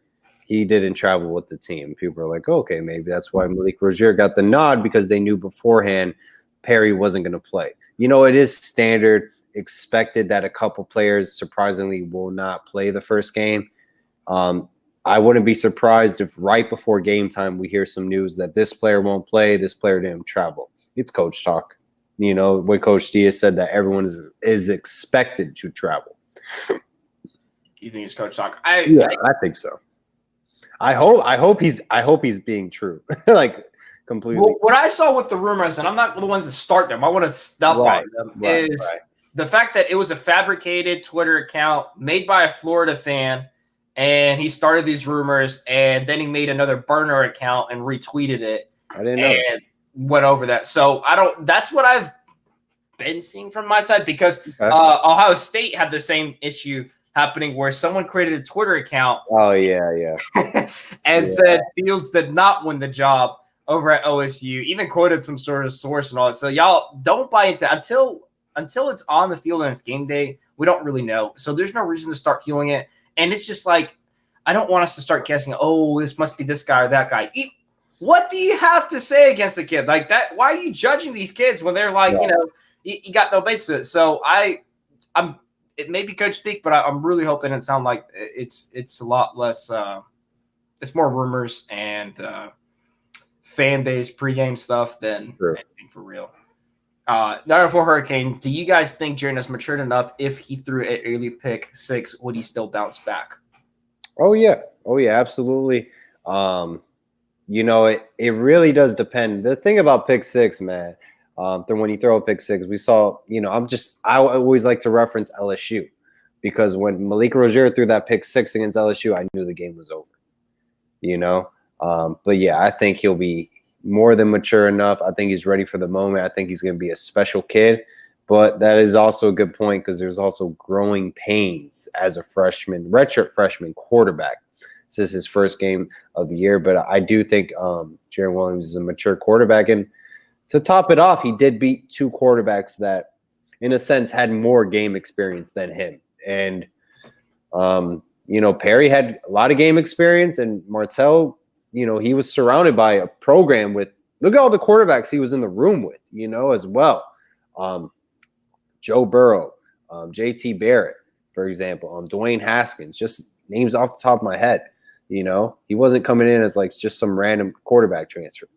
He didn't travel with the team. People are like, okay, maybe that's why Malik Rozier got the nod because they knew beforehand Perry wasn't going to play. It is standard, expected that a couple players surprisingly will not play the first game. I wouldn't be surprised if right before game time we hear some news that this player won't play, this player didn't travel. It's coach talk. When Coach Diaz said that everyone is expected to travel. You think it's coach talk? I think so. I hope he's being true. Like completely. Well, what I saw with the rumors, and I'm not the one to start them, I want to stop by them, is the fact that it was a fabricated Twitter account made by a Florida fan, and he started these rumors, and then he made another burner account and retweeted it. I didn't know. And went over that. So that's what I've been seeing from my side because Ohio State had the same issue happening where someone created a Twitter account. Oh, yeah. and said Fields did not win the job over at OSU, even quoted some sort of source and all that. So y'all don't buy into it. Until it's on the field and it's game day, we don't really know. So there's no reason to start fueling it. And it's just like, I don't want us to start guessing, oh, this must be this guy or that guy. What do you have to say against a kid like that? Why are you judging these kids when they're like, you got no basis to it? So it may be coach speak, but I'm really hoping it sounds like it's a lot less. It's more rumors and fan base pregame stuff than anything for real. Number 4 Hurricane. Do you guys think Jaren has matured enough? If he threw an early pick 6, would he still bounce back? Oh yeah, absolutely. It really does depend. The thing about pick 6, man. When you throw a pick 6, we saw, I always like to reference LSU because when Malik Rozier threw that pick 6 against LSU, I knew the game was over, But yeah, I think he'll be more than mature enough. I think he's ready for the moment. I think he's going to be a special kid, but that is also a good point because there's also growing pains as a redshirt freshman quarterback. This is his first game of the year, but I do think Jaron Williams is a mature quarterback. And to top it off, he did beat two quarterbacks that, in a sense, had more game experience than him. And, Perry had a lot of game experience, and Martell, he was surrounded by a program with, look at all the quarterbacks he was in the room with, as well. Joe Burrow, JT Barrett, for example, Dwayne Haskins, just names off the top of my head. He wasn't coming in as like just some random quarterback transfer.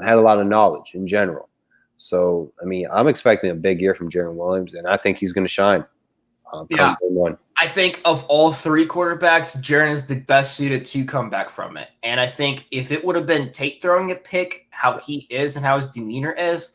Had a lot of knowledge in general. So, I'm expecting a big year from Jaron Williams, and I think he's going to shine. Yeah, I think of all three quarterbacks, Jaron is the best suited to come back from it. And I think if it would have been Tate throwing a pick, how he is and how his demeanor is,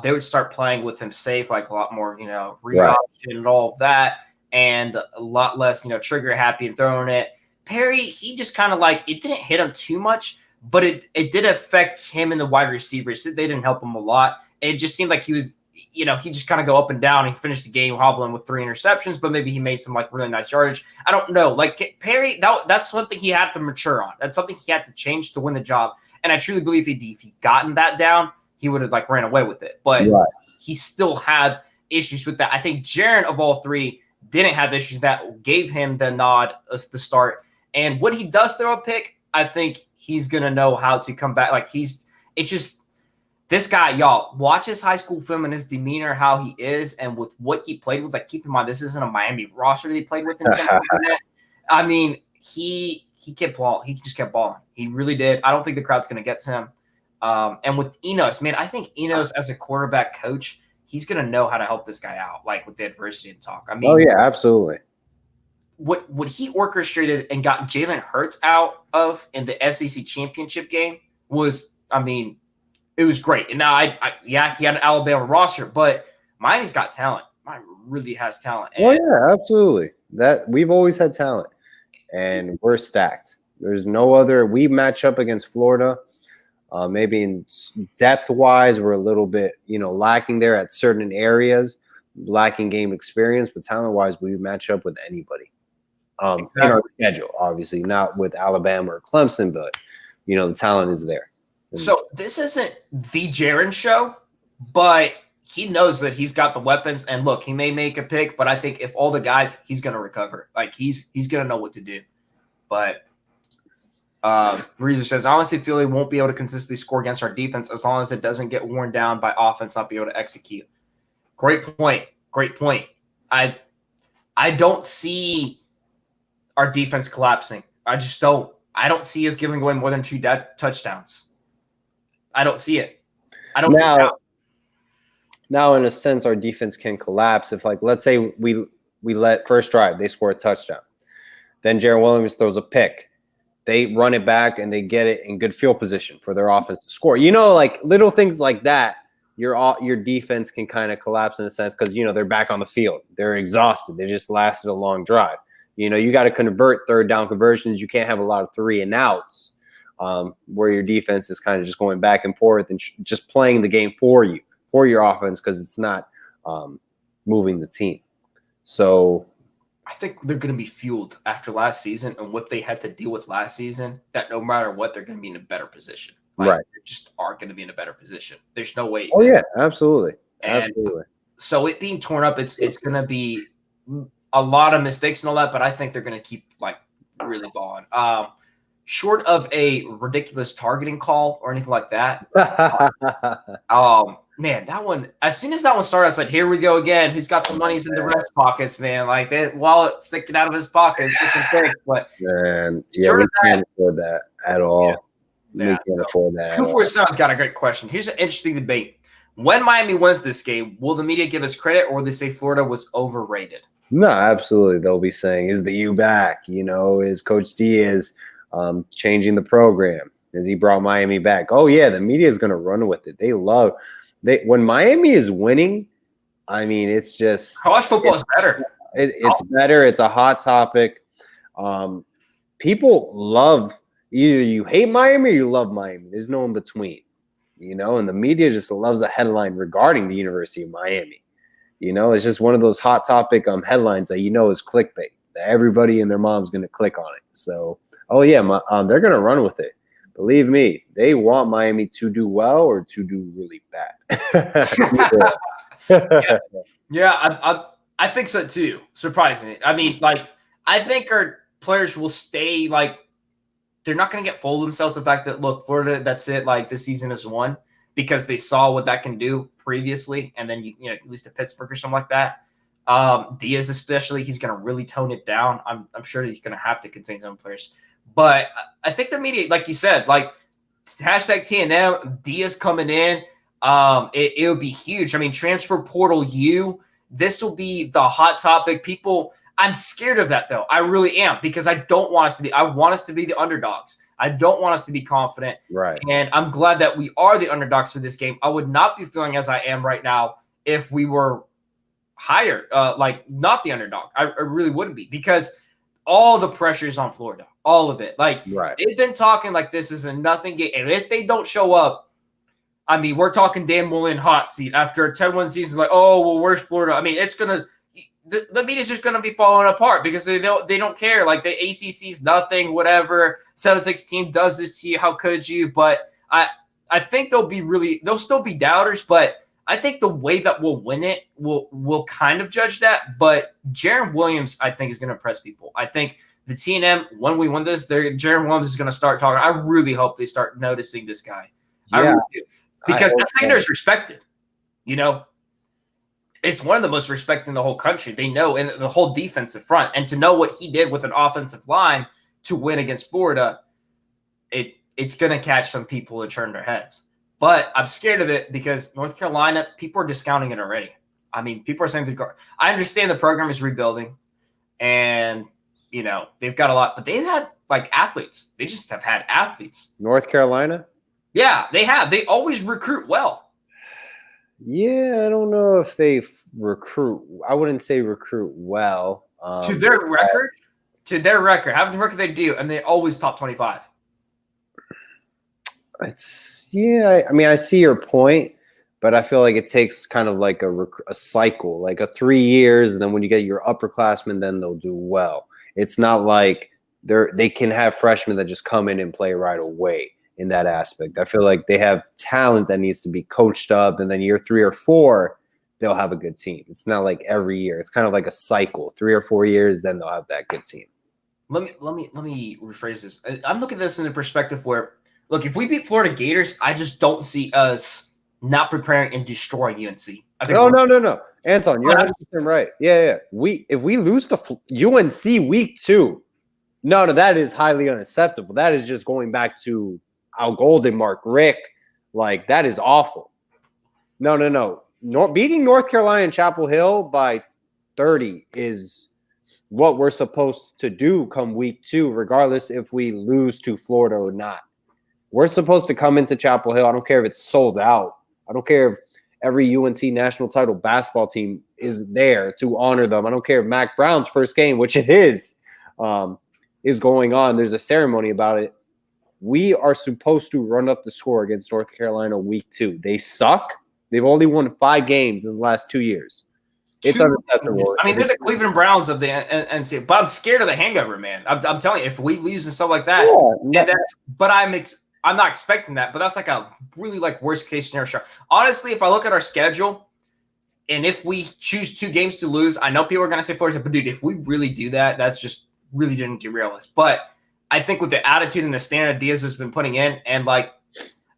they would start playing with him safe, like a lot more, read option and all of that, and a lot less, trigger happy and throwing it. Perry, he just kind of it didn't hit him too much, but it did affect him and the wide receivers. They didn't help him a lot. It just seemed like he was, he just kind of go up and down. He finished the game hobbling with 3 interceptions, but maybe he made some really nice yardage. I don't know. Perry, that's something he had to mature on. That's something he had to change to win the job. And I truly believe if he'd gotten that down, he would have ran away with it. But he still had issues with that. I think Jaron, of all three, didn't have issues that gave him the nod as the start. And when he does throw a pick, I think he's going to know how to come back. It's just this guy, y'all, watch his high school film and his demeanor, how he is, and with what he played with. Keep in mind, this isn't a Miami roster that he played with. He kept balling. He just kept balling. He really did. I don't think the crowd's going to get to him. And with Enos, man, I think Enos as a quarterback coach, he's going to know how to help this guy out, with the adversity and talk. Oh, yeah, absolutely. What he orchestrated and got Jalen Hurts out of in the SEC championship game was, it was great. And now, he had an Alabama roster, but Miami's got talent. Miami really has talent. And yeah, absolutely. That we've always had talent, and we're stacked. There's no other. We match up against Florida. Maybe in depth-wise, we're a little bit, lacking there at certain areas, lacking game experience, but talent-wise, we match up with anybody. In our schedule, obviously, not with Alabama or Clemson, but, the talent is there. So this isn't the Jaron show, but he knows that he's got the weapons. And look, he may make a pick, but I think if all the guys, he's going to recover. He's going to know what to do. But Reeser says, honestly, feel he won't be able to consistently score against our defense as long as it doesn't get worn down by offense not be able to execute. Great point. I don't see our defense collapsing. I just don't. I don't see us giving away more than 2 touchdowns. I don't see it. I don't see it. Now, in a sense, our defense can collapse if, let's say we let first drive, they score a touchdown. Then Jaron Williams throws a pick. They run it back and they get it in good field position for their offense to score. Little things like that, your defense can kind of collapse in a sense because, they're back on the field. They're exhausted. They just lasted a long drive. You got to convert third down conversions. You can't have a lot of 3 and outs where your defense is kind of just going back and forth and just playing the game for you, for your offense, because it's not moving the team. So I think they're going to be fueled after last season and what they had to deal with last season, that no matter what, they're going to be in a better position. Right. They just are going to be in a better position. There's no way. Oh, yeah, absolutely. Absolutely. So it being torn up, it's going to be a lot of mistakes and all that, but I think they're going to keep really balling. Short of a ridiculous targeting call or anything like that. Man, that one, as soon as that one started, I said, here we go again. Who's got the monies in the ref's pockets, man? That wallet sticking out of his pocket. But man, yeah, we can't afford that at all. Yeah. We can't afford that. 247's got a great question. Here's an interesting debate. When Miami wins this game, will the media give us credit or will they say Florida was overrated? No, absolutely. They'll be saying, is the U back? Is Coach Diaz changing the program? Has he brought Miami back? Oh, yeah, the media is going to run with it. When Miami is winning, it's just – college football is better. It's better. It's a hot topic. People love – either you hate Miami or you love Miami. There's no in between, and the media just loves a headline regarding the University of Miami. It's just one of those hot topic headlines that is clickbait. That everybody and their mom's going to click on it. So – Oh yeah, they're gonna run with it. Believe me, they want Miami to do well or to do really bad. Yeah, yeah, I think so too. Surprisingly, I mean, like I think our players will stay like they're not going to get full of themselves. The fact that look, Florida, that's it. Like this season is won because they saw what that can do previously, and then you lose to Pittsburgh or something like that. Diaz especially, he's going to really tone it down. I'm sure he's going to have to contain some players, but I think the media, like you said, like hashtag TNM, Diaz coming in, it would be huge. I mean, transfer portal this will be the hot topic. People, I'm scared of that though. I really am because I don't want us to be. I want us to be the underdogs. I don't want us to be confident. Right. And I'm glad that we are the underdogs for this game. I would not be feeling as I am right now if we were higher, like not the underdog. I really wouldn't be because all the pressure is on Florida, all of it. Like they've been talking like this is a nothing game, and if they don't show up, I mean, we're talking Dan Mullen hot seat after a 10-1 season. Like, oh well, where's Florida? I mean, it's gonna the media's just gonna be falling apart because they don't care. Like the ACC's nothing, whatever. 7-16 does this to you. How could you? But I think they'll still be doubters, but I think the way that we'll win it will kind of judge that. But Jaron Williams, I think, is going to impress people. I think the TNM, when we win this, Jaron Williams is going to start talking. I really hope they start noticing this guy. Yeah, I really do. Because that center is respected. It's one of the most respected in the whole country. They know, and the whole defensive front. And to know what he did with an offensive line to win against Florida, it's going to catch some people to turn their heads. But I'm scared of it because North Carolina, people are discounting it already. I mean, people are saying I understand the program is rebuilding and, they've got a lot, but they've had like athletes. They just have had athletes. North Carolina? Yeah, they have. They always recruit well. Yeah, I don't know if they recruit. I wouldn't say recruit well. To their record, having the record they do, and they always top 25. I mean, I see your point, but I feel like it takes kind of like a cycle, like a 3 years, and then when you get your upperclassmen, then they'll do well. It's not like they can have freshmen that just come in and play right away in that aspect. I feel like they have talent that needs to be coached up, and then year 3 or 4, they'll have a good team. It's not like every year. It's kind of like a cycle. 3 or 4 years, then they'll have that good team. Let me rephrase this. I'm looking at this in a perspective where, look, if we beat Florida Gators, I just don't see us not preparing and destroying UNC. No. Anton, you're 100% right. Yeah. If we lose to UNC week 2, no, that is highly unacceptable. That is just going back to Al Golden, Mark Rick. Like, that is awful. No. Beating North Carolina and Chapel Hill by 30 is what we're supposed to do come week 2, regardless if we lose to Florida or not. We're supposed to come into Chapel Hill. I don't care if it's sold out. I don't care if every UNC national title basketball team is there to honor them. I don't care if Mac Brown's first game, which it is going on. There's a ceremony about it. We are supposed to run up the score against North Carolina week 2. They suck. They've only won 5 games in the last 2 years. It's unacceptable. I mean, they're the Cleveland Browns of the NCAA, but I'm scared of the hangover, man. I'm telling you, if we lose and stuff like that, but I'm not expecting that. But that's like a really worst case scenario. Honestly, if I look at our schedule, and if we choose 2 games to lose, I know people are going to say Florida, but dude, if we really do that, that's just really didn't derail us. But I think with the attitude and the standard Diaz has been putting in, and I'm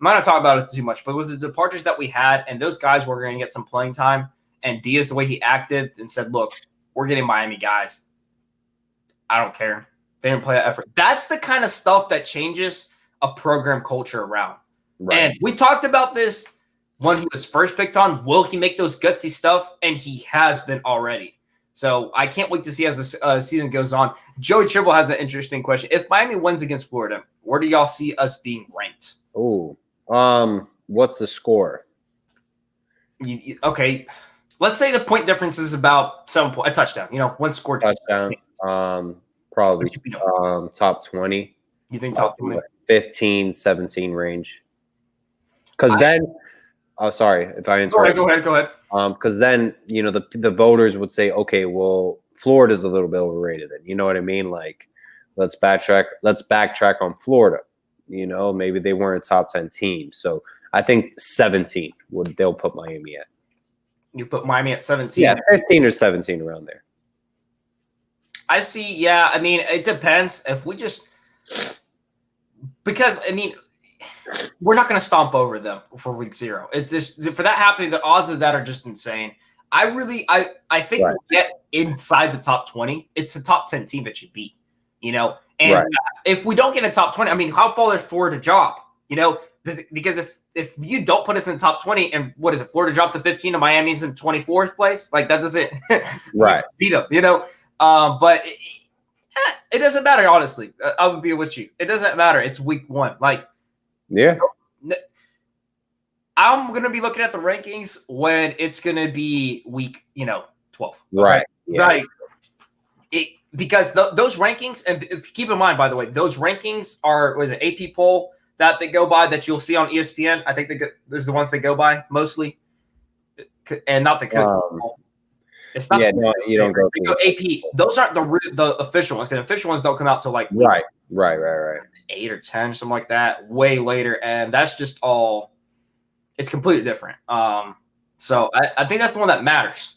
not going to talk about it too much, but with the departures that we had, and those guys were going to get some playing time. And Diaz, the way he acted and said, look, we're getting Miami guys. I don't care. They didn't play that effort. That's the kind of stuff that changes a program culture around. Right. And we talked about this when he was first picked on. Will he make those gutsy stuff? And he has been already. So I can't wait to see as the season goes on. Joey Tribble has an interesting question. If Miami wins against Florida, where do y'all see us being ranked? Oh, what's the score? Okay. Let's say the point difference is about 7 points, a touchdown. One score touchdown. Probably top 20. You think top 20? 15, 17 range. Because then, sorry if I interrupt. Go ahead. Because then the voters would say, okay, well, Florida's a little bit overrated. Then you know what I mean? Like let's backtrack on Florida. You know, maybe they weren't a top 10 team. So I think 17 they'll put Miami at. You put Miami at 17? Yeah, 15 or 17 around there. I see. Yeah, I mean, it depends. If we just – because, I mean, we're not going to stomp over them for week 0. It's just – for that happening, the odds of that are just insane. I think we'll get inside the top 20. It's a top 10 team that should beat, you know? And if we don't get a top 20, I mean, how far is Florida drop? You know, because if you don't put us in the top 20, and what is it, Florida dropped to 15 and Miami's in 24th place? Like, that doesn't beat them, you know? But it doesn't matter, honestly. I would be with you. It doesn't matter. It's week 1. Like, yeah. I'm going to be looking at the rankings when it's going to be week, 12. Right. Yeah. Like, because those rankings, and keep in mind, by the way, those rankings are, was it AP poll that they go by that you'll see on ESPN? I think there's the ones they go by mostly, and not the coach poll. It's not. Yeah, no, you don't go. They go AP. Those aren't the official ones, because the official ones don't come out till like right. 8 or 10, something like that, way later, and that's just all. It's completely different. So I think that's the one that matters.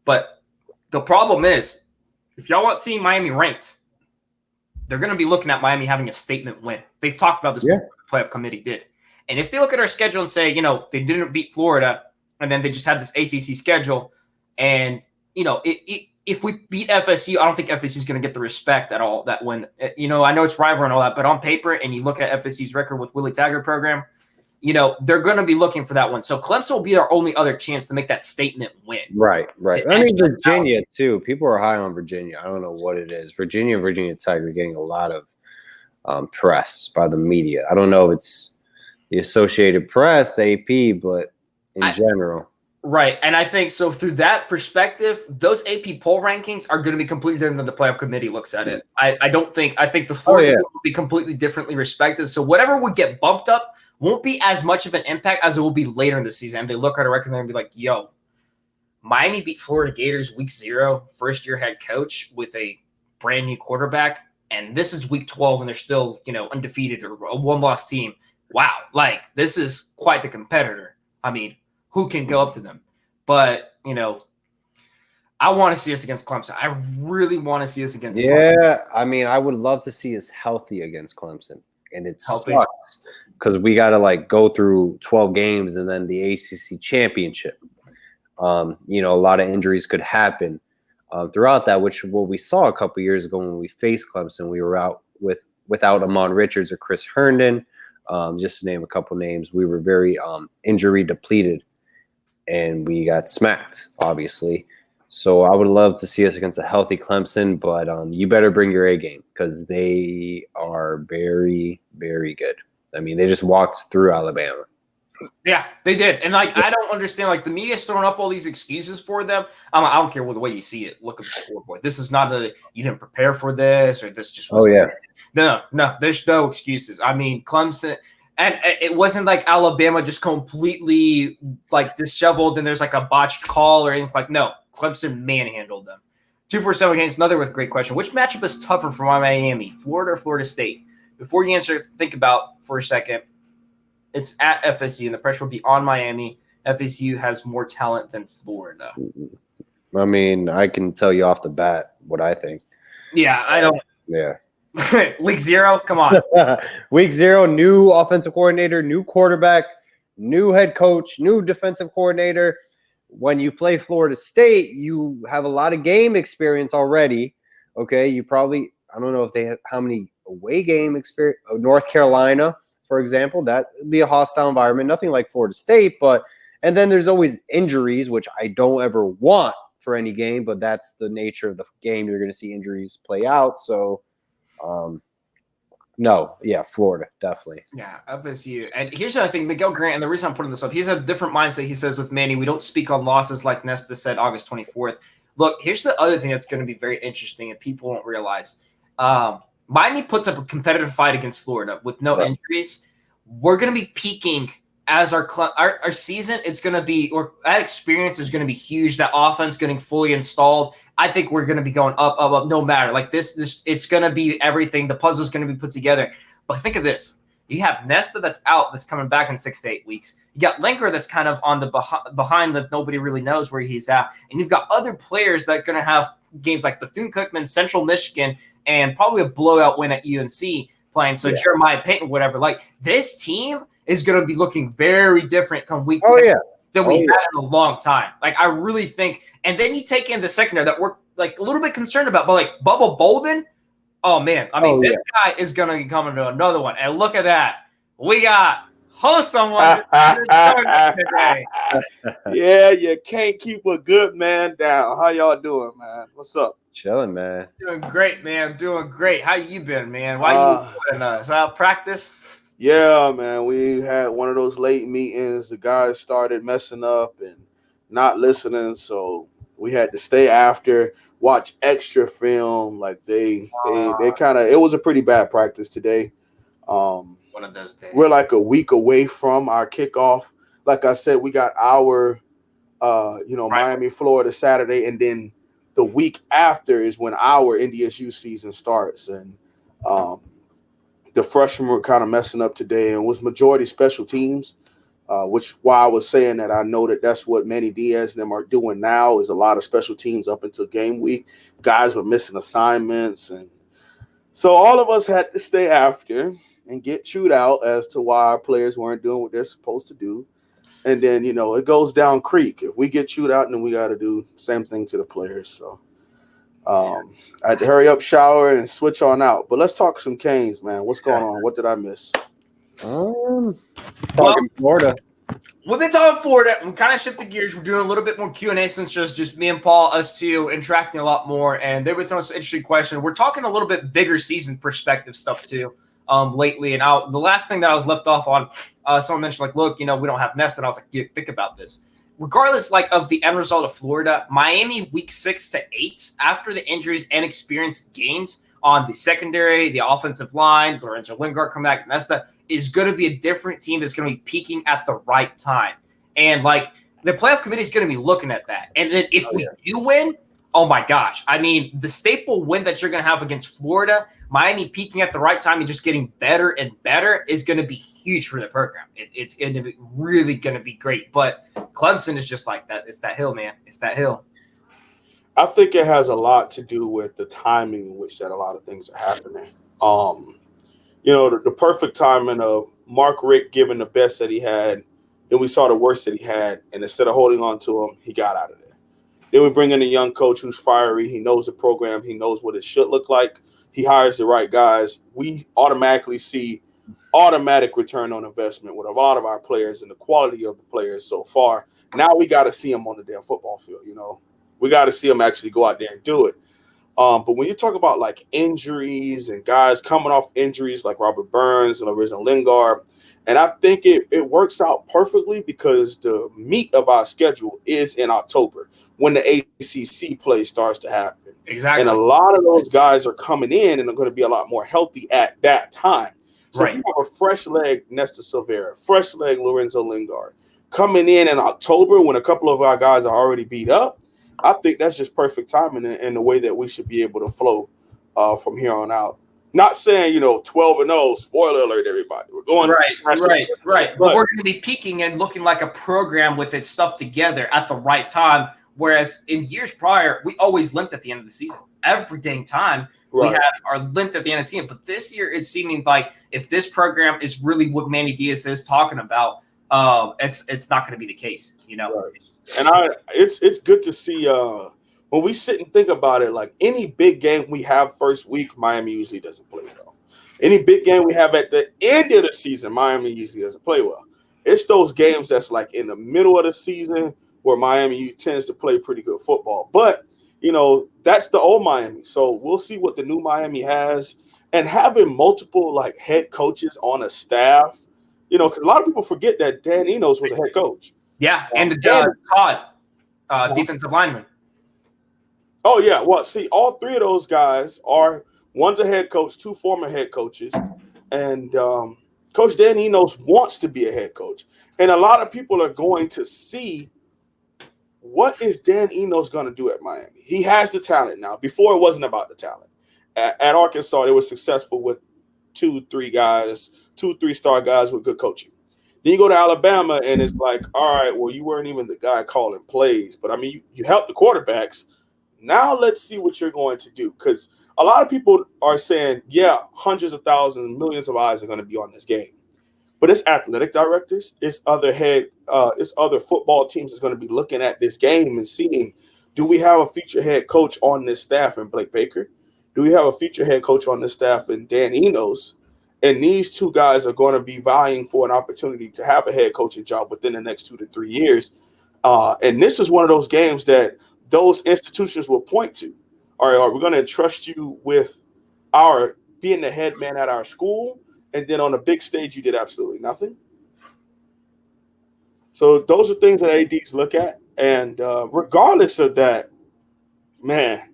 But the problem is, if y'all want to see Miami ranked, they're going to be looking at Miami having a statement win. They've talked about this before, the playoff committee did. And if they look at our schedule and say, they didn't beat Florida, and then they just had this ACC schedule, and, if we beat FSU, I don't think FSU is going to get the respect at all that when, I know it's rivalry and all that, but on paper, and you look at FSU's record with Willie Taggart program, they're going to be looking for that one. So Clemson will be our only other chance to make that statement win. Right. I mean, Virginia, too. People are high on Virginia. I don't know what it is. Virginia and Virginia Tech are getting a lot of press by the media. I don't know if it's the Associated Press, the AP, but in general. Right. And I think so through that perspective, those AP poll rankings are going to be completely different than the playoff committee looks at it. I think the Florida will be completely differently respected. So whatever would get bumped up won't be as much of an impact as it will be later in the season. And they look at a record and be like, yo, Miami beat Florida Gators week 0, first-year head coach with a brand new quarterback. And this is week 12, and they're still, undefeated or a one-loss team. Wow. Like, this is quite the competitor. I mean, who can go up to them? But, I want to see us against Clemson. I really want to see us against Clemson. Yeah, I mean, I would love to see us healthy against Clemson. And it sucks because we got to go through 12 games and then the ACC championship. A lot of injuries could happen throughout that, which what we saw a couple years ago when we faced Clemson. We were out without Amon Richards or Chris Herndon, just to name a couple names. We were very injury depleted, and we got smacked, obviously. So I would love to see us against a healthy Clemson, but you better bring your A game because they are very, very good. I mean, they just walked through Alabama. Yeah, they did. And, I don't understand. The media's throwing up all these excuses for them. I don't care the way you see it. Look at the scoreboard. This is not you didn't prepare for this or this just was. No, there's no excuses. I mean, Clemson – and it wasn't like Alabama just completely, disheveled and there's, a botched call or anything no. Clemson manhandled them. 247 games, another with great question. Which matchup is tougher for Miami, Florida or Florida State? Before you answer, think about for a second. It's at FSU, and the pressure will be on Miami. FSU has more talent than Florida. I mean, I can tell you off the bat what I think. Yeah, I don't. Yeah. Week 0, come on. Week 0, new offensive coordinator, new quarterback, new head coach, new defensive coordinator. When you play Florida State, you have a lot of game experience already. Okay, you probably, I don't know if they have how many away game experience. North Carolina, for example, that would be a hostile environment. Nothing like Florida State, and then there's always injuries, which I don't ever want for any game, but that's the nature of the game. You're going to see injuries play out. So, no, yeah, Florida, definitely. Yeah, FSU. And here's the other thing, Miguel Grant, and the reason I'm putting this up, he's a different mindset. He says with Manny, we don't speak on losses like Nesta said August 24th. Look, here's the other thing that's going to be very interesting and people don't realize. Miami puts up a competitive fight against Florida with no injuries. We're going to be peaking as our season, it's going to be, or that experience is going to be huge. That offense getting fully installed. I think we're going to be going up, up, up, no matter. Like this it's going to be everything. The puzzle's going to be put together. But think of this. You have Nesta that's out, that's coming back in 6 to 8 weeks. You got Linker that's kind of on the behind that nobody really knows where he's at. And you've got other players that are going to have games like Bethune-Cookman, Central Michigan, and probably a blowout win at UNC playing. So Jeremiah Payton, whatever. Like this team is going to be looking very different come week 10 than we had in a long time. Like I really think, and then you take in the secondary that we're like a little bit concerned about, but like Bubba Bolden, oh man, I mean this guy is going to be coming to another one. And look at that, we got someone today. Yeah, you can't keep a good man down. How y'all doing, man? What's up? Chilling, man. Doing great, man. Doing great. How you been, man? Why you putting us out practice? Yeah, man. We had one of those late meetings. The guys started messing up and not listening, so we had to stay after, watch extra film. Like they kind of. It was a pretty bad practice today. One of those days. We're like a week away from our kickoff. Like I said, we got our, Miami, Florida Saturday, and then the week after is when our NDSU season starts. And the freshmen were kind of messing up today, and was majority special teams, which why I was saying that I know that's what Manny Diaz and them are doing now is a lot of special teams up until game week. Guys were missing assignments, and so all of us had to stay after and get chewed out as to why our players weren't doing what they're supposed to do. And then, it goes down creek. If we get chewed out, then we got to do the same thing to the players. So I had to hurry up, shower, and switch on out. But let's talk some Canes, man. What's going on? What did I miss? Talking Florida. We've been talking Florida. We kind of shifted gears. We're doing a little bit more Q&A since just me and Paul, us two, interacting a lot more. And they were throwing some interesting questions. We're talking a little bit bigger season perspective stuff too. Lately, and the last thing that I was left off on, someone mentioned like, look, we don't have Nest, and I was like, dude, think about this. Regardless, like of the end result of Florida, Miami week 6 to 8, after the injuries and experience gained on the secondary, the offensive line, Lorenzo Lingard come back, Nesta is going to be a different team that's going to be peaking at the right time, and like the playoff committee is going to be looking at that, and then if we do win, oh my gosh, I mean the staple win that you're going to have against Florida. Miami peaking at the right time and just getting better and better is going to be huge for the program. It's going to be really going to be great. But Clemson is just like that. It's that hill, man. It's that hill. I think it has a lot to do with the timing in which that a lot of things are happening. The perfect timing of Mark Richt giving the best that he had, then we saw the worst that he had, and instead of holding on to him, he got out of there. Then we bring in a young coach who's fiery. He knows the program. He knows what it should look like. He hires the right guys. We automatically see automatic return on investment with a lot of our players and the quality of the players so far. Now we got to see them on the damn football field. We got to see them actually go out there and do it. But when you talk about like injuries and guys coming off injuries like Robert Burns and Lorenzo Lingard, and I think it works out perfectly because the meat of our schedule is in October when the ACC play starts to happen. Exactly. And a lot of those guys are coming in and are going to be a lot more healthy at that time. So if you have a fresh leg Nesta Silvera, fresh leg Lorenzo Lingard coming in October when a couple of our guys are already beat up, I think that's just perfect timing in the way that we should be able to flow from here on out. Not saying, 12-0, spoiler alert, everybody. We're going right. But we're going to be peaking and looking like a program with its stuff together at the right time. Whereas in years prior, we always limped at the end of the season. Every dang time we had our limped at the end of the season. But this year, it's seeming like if this program is really what Manny Diaz is talking about, it's not going to be the case, Right. And it's good to see when we sit and think about it, like any big game we have first week, Miami usually doesn't play well. Any big game we have at the end of the season, Miami usually doesn't play well. It's those games that's like in the middle of the season where Miami tends to play pretty good football. But, that's the old Miami. So we'll see what the new Miami has. And having multiple, like, head coaches on a staff, because a lot of people forget that Dan Enos was a head coach. Yeah, and Todd, defensive lineman. Oh, yeah. Well, see, all three of those guys one's a head coach, two former head coaches. And Coach Dan Enos wants to be a head coach. And a lot of people are going to see what is Dan Enos going to do at Miami. He has the talent now. Before, it wasn't about the talent. At Arkansas, they were successful with 3-star guys with good coaching. Then you go to Alabama, and it's like, all right, well, you weren't even the guy calling plays. But, I mean, you helped the quarterbacks. Now let's see what you're going to do. Because a lot of people are saying, yeah, hundreds of thousands, millions of eyes are going to be on this game. But it's athletic directors, it's other football teams that's going to be looking at this game and seeing, do we have a future head coach on this staff in Blake Baker? Do we have a future head coach on this staff in Dan Enos? And these two guys are going to be vying for an opportunity to have a head coaching job within the next 2 to 3 years. And this is one of those games that those institutions will point to. All right, are we going to entrust you with our being the head man at our school? And then on the big stage, you did absolutely nothing. So those are things that ADs look at. And regardless of that, man,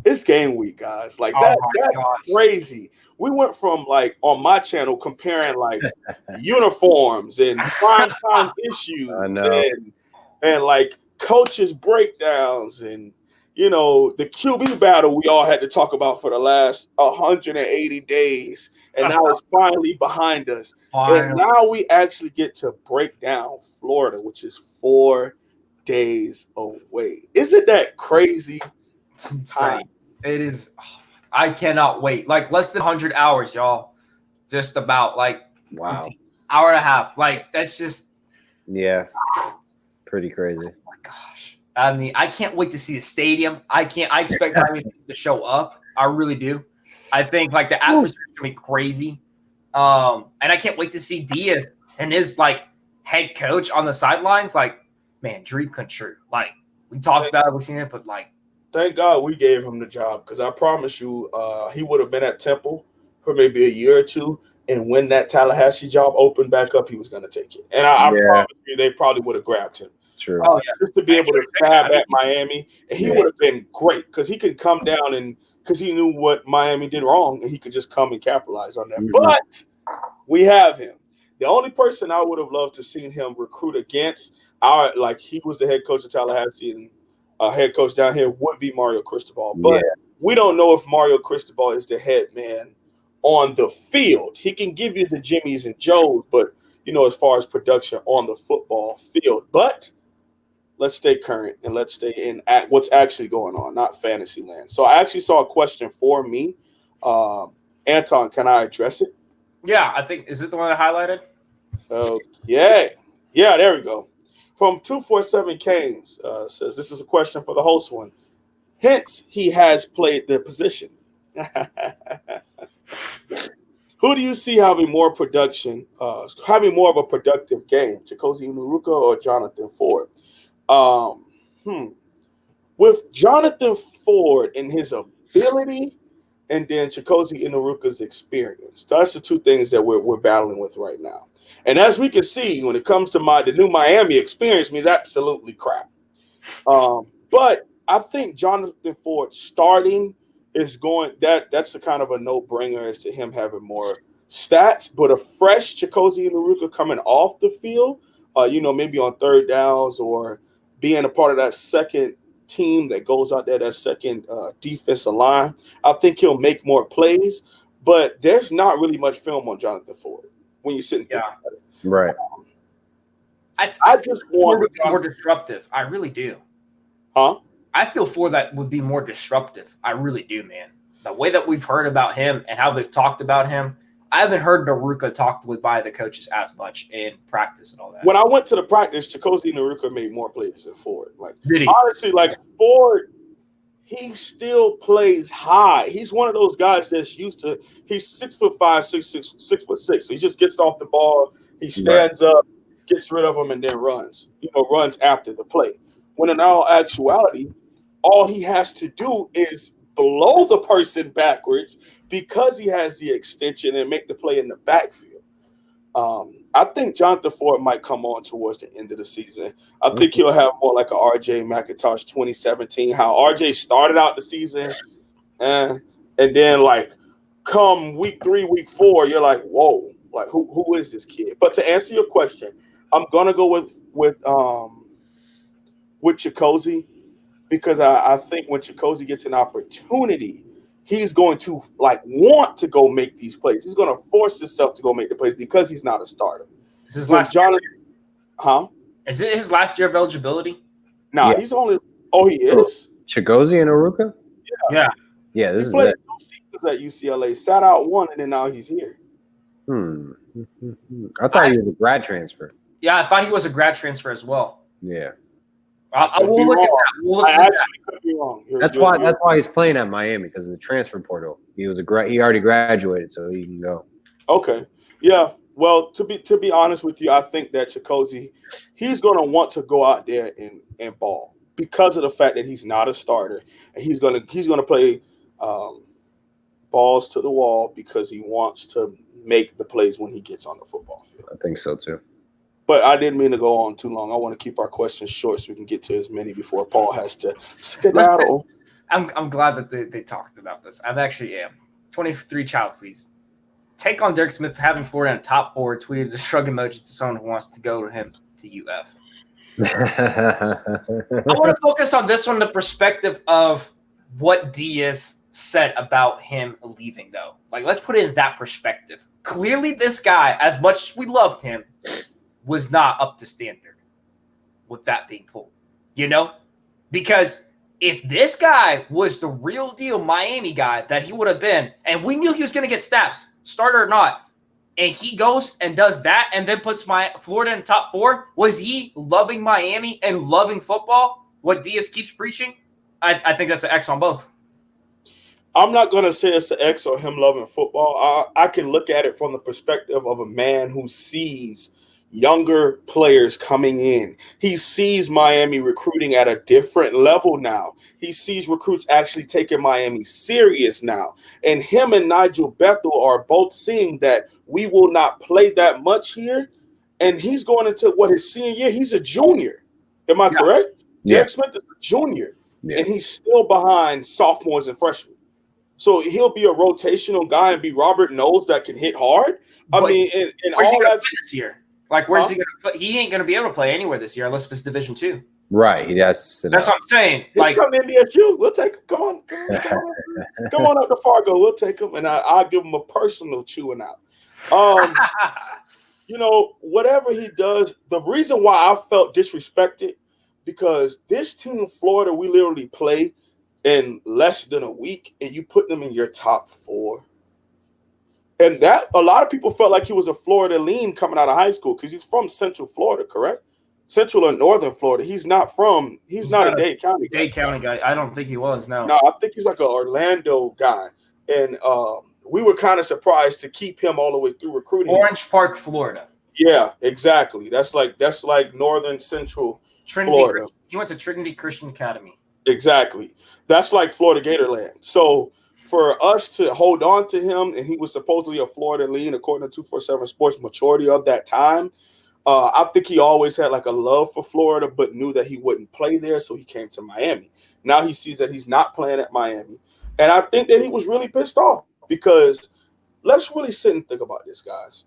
it's game week, guys. Like that's crazy. We went from like on my channel comparing like uniforms and prime time issues and like coaches breakdowns and the QB battle we all had to talk about for the last 180 days. And now it's finally behind us. And now we actually get to break down Florida, which is 4 days away. Isn't that crazy? It's insane. It is. I cannot wait. Like less than 100 hours, y'all. Just about like hour and a half. Like that's just pretty crazy. Oh my gosh. I mean, I can't wait to see the stadium. I expect Miami to show up. I really do. I think like the atmosphere is gonna be crazy. And I can't wait to see Diaz and his like head coach on the sidelines. Like, man, dream come true. Like we talked about it, we've seen it, but like thank God we gave him the job because I promise you, he would have been at Temple for maybe a year or two. And when that Tallahassee job opened back up, he was going to take it. And I promise you, they probably would have grabbed him. True. Oh, yeah. Just to be able to stab at Miami. And he would have been great because he could come down and because he knew what Miami did wrong and he could just come and capitalize on that. Mm-hmm. But we have him. The only person I would have loved to seen him recruit against, he was the head coach of Tallahassee and head coach down here would be Mario Cristobal. But we don't know if Mario Cristobal is the head man on the field. He can give you the Jimmies and Joes, but, as far as production on the football field. But let's stay current and let's stay in at what's actually going on, not fantasy land. So I actually saw a question for me. Anton, can I address it? Yeah, I think, is it the one I highlighted? Yeah, there we go. From 247 Canes says, this is a question for the host one. Hence, he has played the position. Who do you see having more of a productive game, Chicozie Unuruka or Jonathan Ford? With Jonathan Ford and his ability, and then Chicozie Unuruka's experience, that's the two things that we're battling with right now. And as we can see, when it comes to the new Miami experience, means absolutely crap. But I think Jonathan Ford starting is that's a kind of a no-brainer as to him having more stats. But a fresh Chicozie Unuruka coming off the field, maybe on third downs or being a part of that second team that goes out there, that second defensive line, I think he'll make more plays. But there's not really much film on Jonathan Ford when you sit and think about it. Right. I just want to be more disruptive. I really do. Huh? I feel Ford that would be more disruptive. I really do, man. The way that we've heard about him and how they've talked about him, I haven't heard Unuruka talked with by the coaches as much in practice and all that. When I went to the practice, Chicozie Unuruka made more plays than Ford. Did he? Honestly, Ford, he still plays high. He's one of those guys that's used to. He's 6'5", 6'6", 6'6". So he just gets off the ball. He stands up, gets rid of them, and then runs. Runs after the play. When in all actuality, all he has to do is blow the person backwards because he has the extension and make the play in the backfield. I think Jonathan Ford might come on towards the end of the season. I think he'll have more like a RJ McIntosh 2017, how RJ started out the season and then come week 3, week 4, you're like, whoa, Like who is this kid? But to answer your question, I'm gonna go with Chicozy because I think when Chicozy gets an opportunity, he's going to want to go make these plays. He's going to force himself to go make the plays because he's not a starter. Is his last year? Huh? Is it his last year of eligibility? Nah, he's only. Oh, he is. Chigozie and Aruka? Yeah. Yeah, he played 2 seasons at UCLA, sat out 1, and then now he's here. I thought he was a grad transfer. Yeah, I thought he was a grad transfer as well. Yeah. I will look at that. We'll look I actually could be wrong. That's why he's playing at Miami, because of the transfer portal. He already graduated, so he can go. Okay. Yeah. Well, to be honest with you, I think that Chicozy, he's going to want to go out there and ball because of the fact that he's not a starter, and he's going to play balls to the wall because he wants to make the plays when he gets on the football field. I think so too. But I didn't mean to go on too long. I want to keep our questions short so we can get to as many before Paul has to skedaddle. I'm glad that they talked about this. I actually am. 23 child, please. Take on Derek Smith having Florida in top 4. Tweeted a shrug emoji to someone who wants to go to him to UF. I want to focus on this one, the perspective of what Diaz said about him leaving, though. Like, let's put it in that perspective. Clearly, this guy, as much as we loved him, was not up to standard with that being pulled, because if this guy was the real deal Miami guy that he would have been, and we knew he was going to get snaps, starter or not, and he goes and does that and then puts Florida in top 4, was he loving Miami and loving football, what Diaz keeps preaching? I think that's an X on both. I'm not going to say it's an X on him loving football. I can look at it from the perspective of a man who sees younger players coming in. He sees Miami recruiting at a different level now. He sees recruits actually taking Miami serious now. And him and Nigel Bethel are both seeing that we will not play that much here. And he's going into his senior year. He's a junior. Am I correct? Yeah. Derek Smith is a junior. Yeah. And he's still behind sophomores and freshmen. So he'll be a rotational guy and be Robert Knowles that can hit hard. Where's he going to play this year? Like, where's he going to play? He ain't going to be able to play anywhere this year unless it's Division II. Right. He has to sit That's out. what I'm saying. Like, come to NDSU. We'll take him. Come on up to Fargo. We'll take him, and I'll give him a personal chewing out. Whatever he does, the reason why I felt disrespected, because this team, Florida, we literally play in less than a week, and you put them in your top 4. And that a lot of people felt like he was a Florida lean coming out of high school because he's from Central Florida, correct? Central or Northern Florida. He's not a Dade County guy. Dade County guy. I don't think he was, no. No, I think he's like an Orlando guy. And we were kind of surprised to keep him all the way through recruiting. Orange Park, Florida. Yeah, exactly. That's like Northern Central Florida. He went to Trinity Christian Academy. Exactly. That's like Florida Gatorland. So for us to hold on to him, and he was supposedly a Florida lean, according to 247 Sports, majority of that time, I think he always had like a love for Florida, but knew that he wouldn't play there, so he came to Miami. Now he sees that he's not playing at Miami, and I think that he was really pissed off because let's really sit and think about this, guys.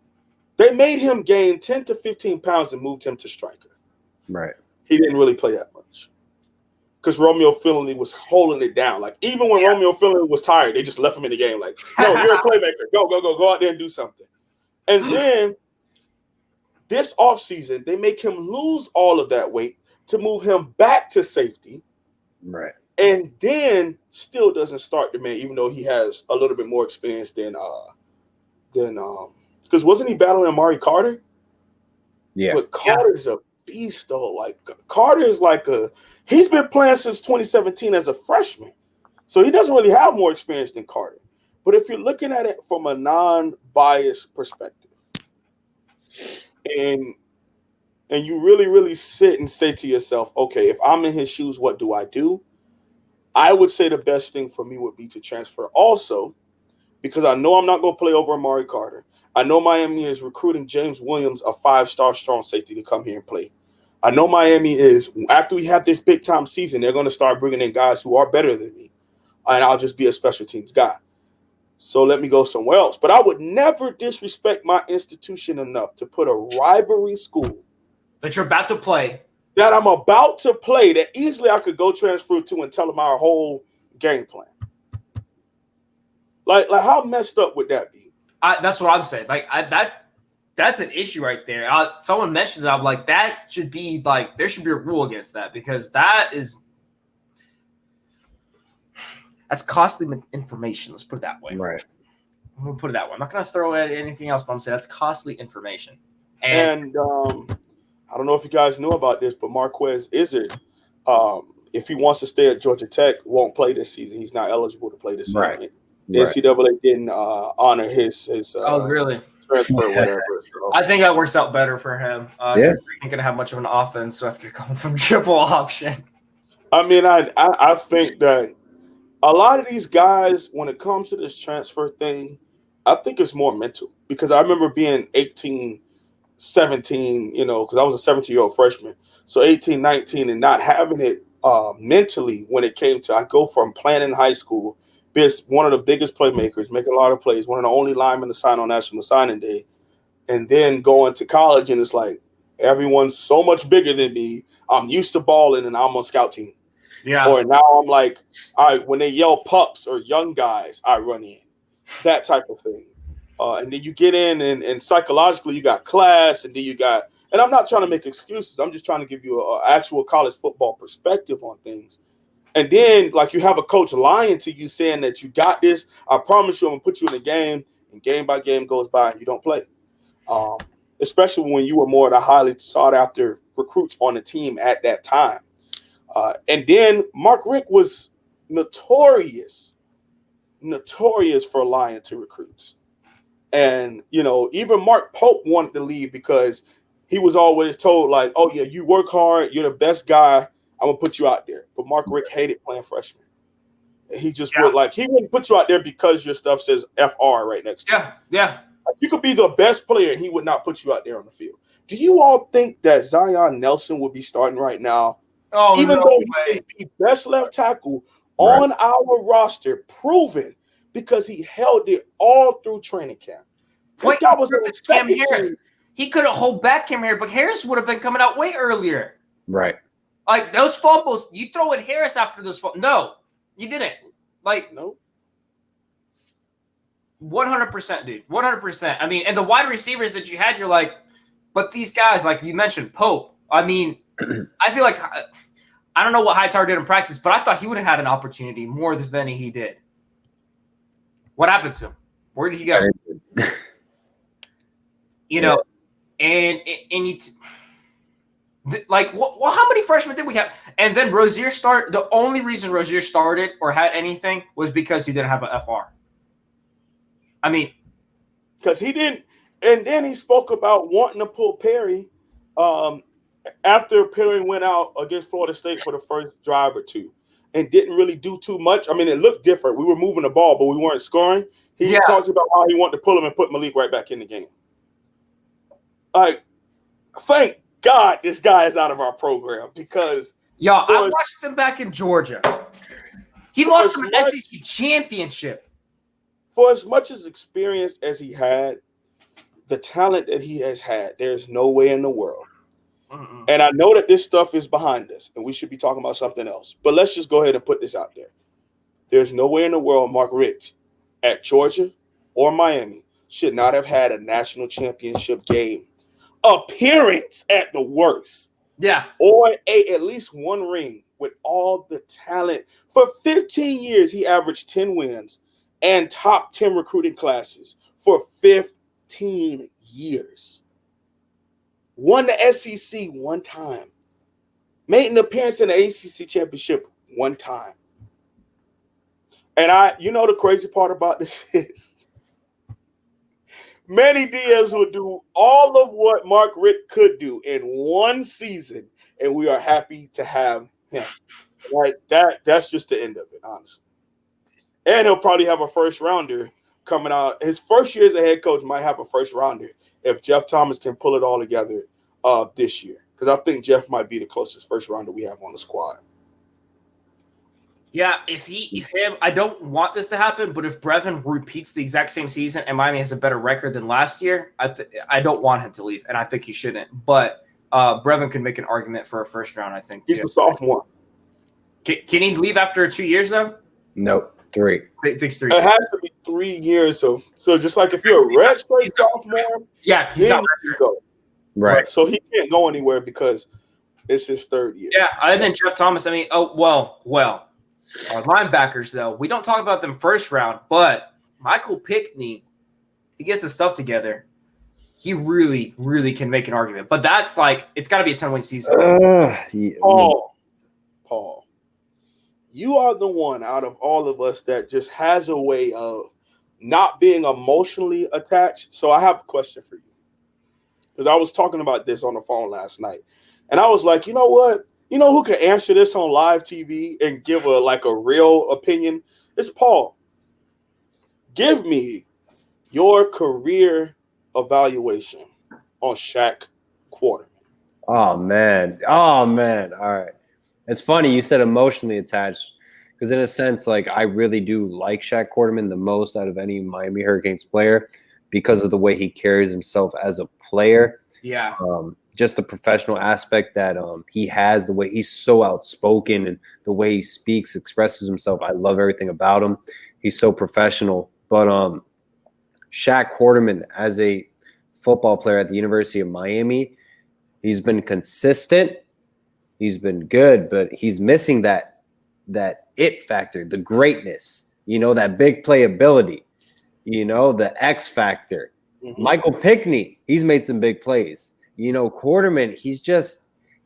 They made him gain 10 to 15 pounds and moved him to striker. Right. He didn't really play that much because Romeo Finley was holding it down. Like, even when Romeo Finley was tired, they just left him in the game. Like, no, you're a playmaker. Go out there and do something. And then this offseason, they make him lose all of that weight to move him back to safety. Right. And then still doesn't start the man, even though he has a little bit more experience than because wasn't he battling Amari Carter? Yeah. But Carter's a beast, though. Like, Carter is like he's been playing since 2017 as a freshman. So he doesn't really have more experience than Carter. But if you're looking at it from a non-biased perspective, and you really, really sit and say to yourself, okay, if I'm in his shoes, what do? I would say the best thing for me would be to transfer also, because I know I'm not going to play over Amari Carter. I know Miami is recruiting James Williams, a 5-star strong safety, to come here and play. I know Miami is, after we have this big-time season, they're going to start bringing in guys who are better than me, and I'll just be a special teams guy. So let me go somewhere else. But I would never disrespect my institution enough to put a rivalry school that you're about to play, that I'm about to play, that easily I could go transfer to and tell them our whole game plan. Like how messed up would that be? That's what I'm saying. Like that's an issue right there. Someone mentioned it. I'm like, that should be like, there should be a rule against that, because that's costly information. Let's put it that way. Right. I'm gonna put it that way. I'm not gonna throw at anything else, but I'm saying that's costly information. And I don't know if you guys knew about this, but Marquez Izzard, if he wants to stay at Georgia Tech, won't play this season. He's not eligible to play this season. Right. The NCAA didn't honor his really? transfer or whatever. So. I think that works out better for him. Ain't gonna have much of an offense after going from triple option. I mean, I think that a lot of these guys, when it comes to this transfer thing, I think it's more mental, because I remember being 18, 17, because I was a 17-year-old freshman. So 18, 19, and not having it mentally when it came to, I go from playing in high school, being one of the biggest playmakers, making a lot of plays, one of the only linemen to sign on National Signing Day, and then going to college, and it's like, everyone's so much bigger than me. I'm used to balling, and I'm on scout team. Yeah. Or now I'm like, all right, when they yell pups or young guys, I run in. That type of thing. And then you get in, and psychologically you got class, and then you got, and I'm not trying to make excuses. I'm just trying to give you an actual college football perspective on things. And then, like, you have a coach lying to you, saying that you got this. I promise you I'm going to put you in a game, and game by game goes by and you don't play. Especially when you were more of the highly sought-after recruits on the team at that time. And then Mark Richt was notorious for lying to recruits. And, even Mark Pope wanted to leave because he was always told, like, oh, yeah, you work hard. You're the best guy. I'm going to put you out there. But Mark Richt hated playing freshmen. And he just he wouldn't put you out there because your stuff says FR right next to you. Yeah. Like, you could be the best player, and he would not put you out there on the field. Do you all think that Zion Nelson would be starting right now? Oh, even no though way. he is the best left tackle on our roster, proven, because he held it all through training camp. This guy was it's Cam Harris. He couldn't hold back Cam Harris, but Harris would have been coming out way earlier. Right. Like, those fumbles, you throw in Harris after those fumbles. No, you didn't. Like, no. 100%, dude. 100%. I mean, and the wide receivers that you had, you're like, but these guys, like you mentioned, Pope. I mean, I feel like, I don't know what Hightower did in practice, but I thought he would have had an opportunity more than he did. What happened to him? Where did he go? And you how many freshmen did we have? And then Rozier started. The only reason Rozier started or had anything was because he didn't have an FR. I mean, because he didn't. And then he spoke about wanting to pull Perry after Perry went out against Florida State for the first drive or two and didn't really do too much. I mean, it looked different. We were moving the ball, but we weren't scoring. He talked about how he wanted to pull him and put Malik right back in the game. Like, thank God this guy is out of our program, because I watched him back in Georgia. He lost him an SEC championship. For as much as experience as he had, the talent that he has had, there's no way in the world. Mm-mm. And I know that this stuff is behind us and we should be talking about something else, but let's just go ahead and put this out there. There's no way in the world Mark Richt at Georgia or Miami should not have had a national championship game appearance at the worst. Yeah. Or at least one ring with all the talent. For 15 years, he averaged 10 wins and top 10 recruiting classes for 15 years. Won the SEC one time. Made an appearance in the ACC championship one time. And the crazy part about this is Manny Diaz will do all of what Mark Richt could do in one season, and we are happy to have him. Right? That's just the end of it, honestly. And he'll probably have a first rounder coming out. His first year as a head coach might have a first rounder if Jeff Thomas can pull it all together this year. Because I think Jeff might be the closest first rounder we have on the squad. Yeah, if him, I don't want this to happen, but if Brevin repeats the exact same season and Miami has a better record than last year, I don't want him to leave, and I think he shouldn't. But Brevin could make an argument for a first round, I think, too. He's a sophomore. Can he leave after 2 years, though? Nope, 3. I think 3. It has to be 3 years. So just like if you're a redshirt sophomore, yeah, he's then out. you go. Right. So he can't go anywhere because it's his 3rd year. Yeah, other than Jeff Thomas, I mean, well. Our linebackers, though, we don't talk about them first round, but Michael Pickney, he gets his stuff together. He really, really can make an argument. But that's like, it's got to be a 10-win season. Yeah. Paul, you are the one out of all of us that just has a way of not being emotionally attached. So I have a question for you. Because I was talking about this on the phone last night. And I was like, you know what? You know who can answer this on live TV and give a real opinion? It's Paul. Give me your career evaluation on Shaq Quarterman. Oh man. All right. It's funny you said emotionally attached because in a sense, like I really do like Shaq Quarterman the most out of any Miami Hurricanes player because of the way he carries himself as a player. Yeah. Just the professional aspect that he has, the way he's so outspoken and the way he speaks, expresses himself. I love everything about him. He's so professional. But Shaq Quarterman, as a football player at the University of Miami, he's been consistent. He's been good, but he's missing that it factor, the greatness, that big playability, the X factor. Mm-hmm. Michael Pickney, he's made some big plays. Quarterman,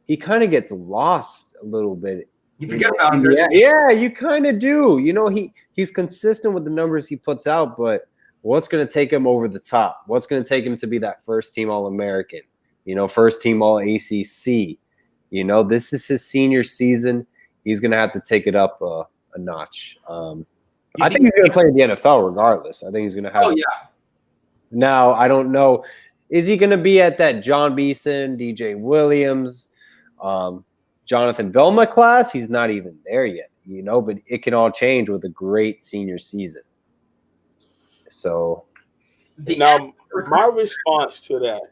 he kind of gets lost a little bit. You forget about him. Yeah, you kind of do. He's consistent with the numbers he puts out, but what's going to take him over the top? What's going to take him to be that first team All-American? First team All-ACC? This is his senior season. He's going to have to take it up a notch. I think he's going to play in the NFL regardless. I think he's going to have. Oh, yeah. Now, I don't know. Is he going to be at that John Beeson, DJ Williams, Jonathan Vilma class? He's not even there yet, but it can all change with a great senior season. So now my response to that,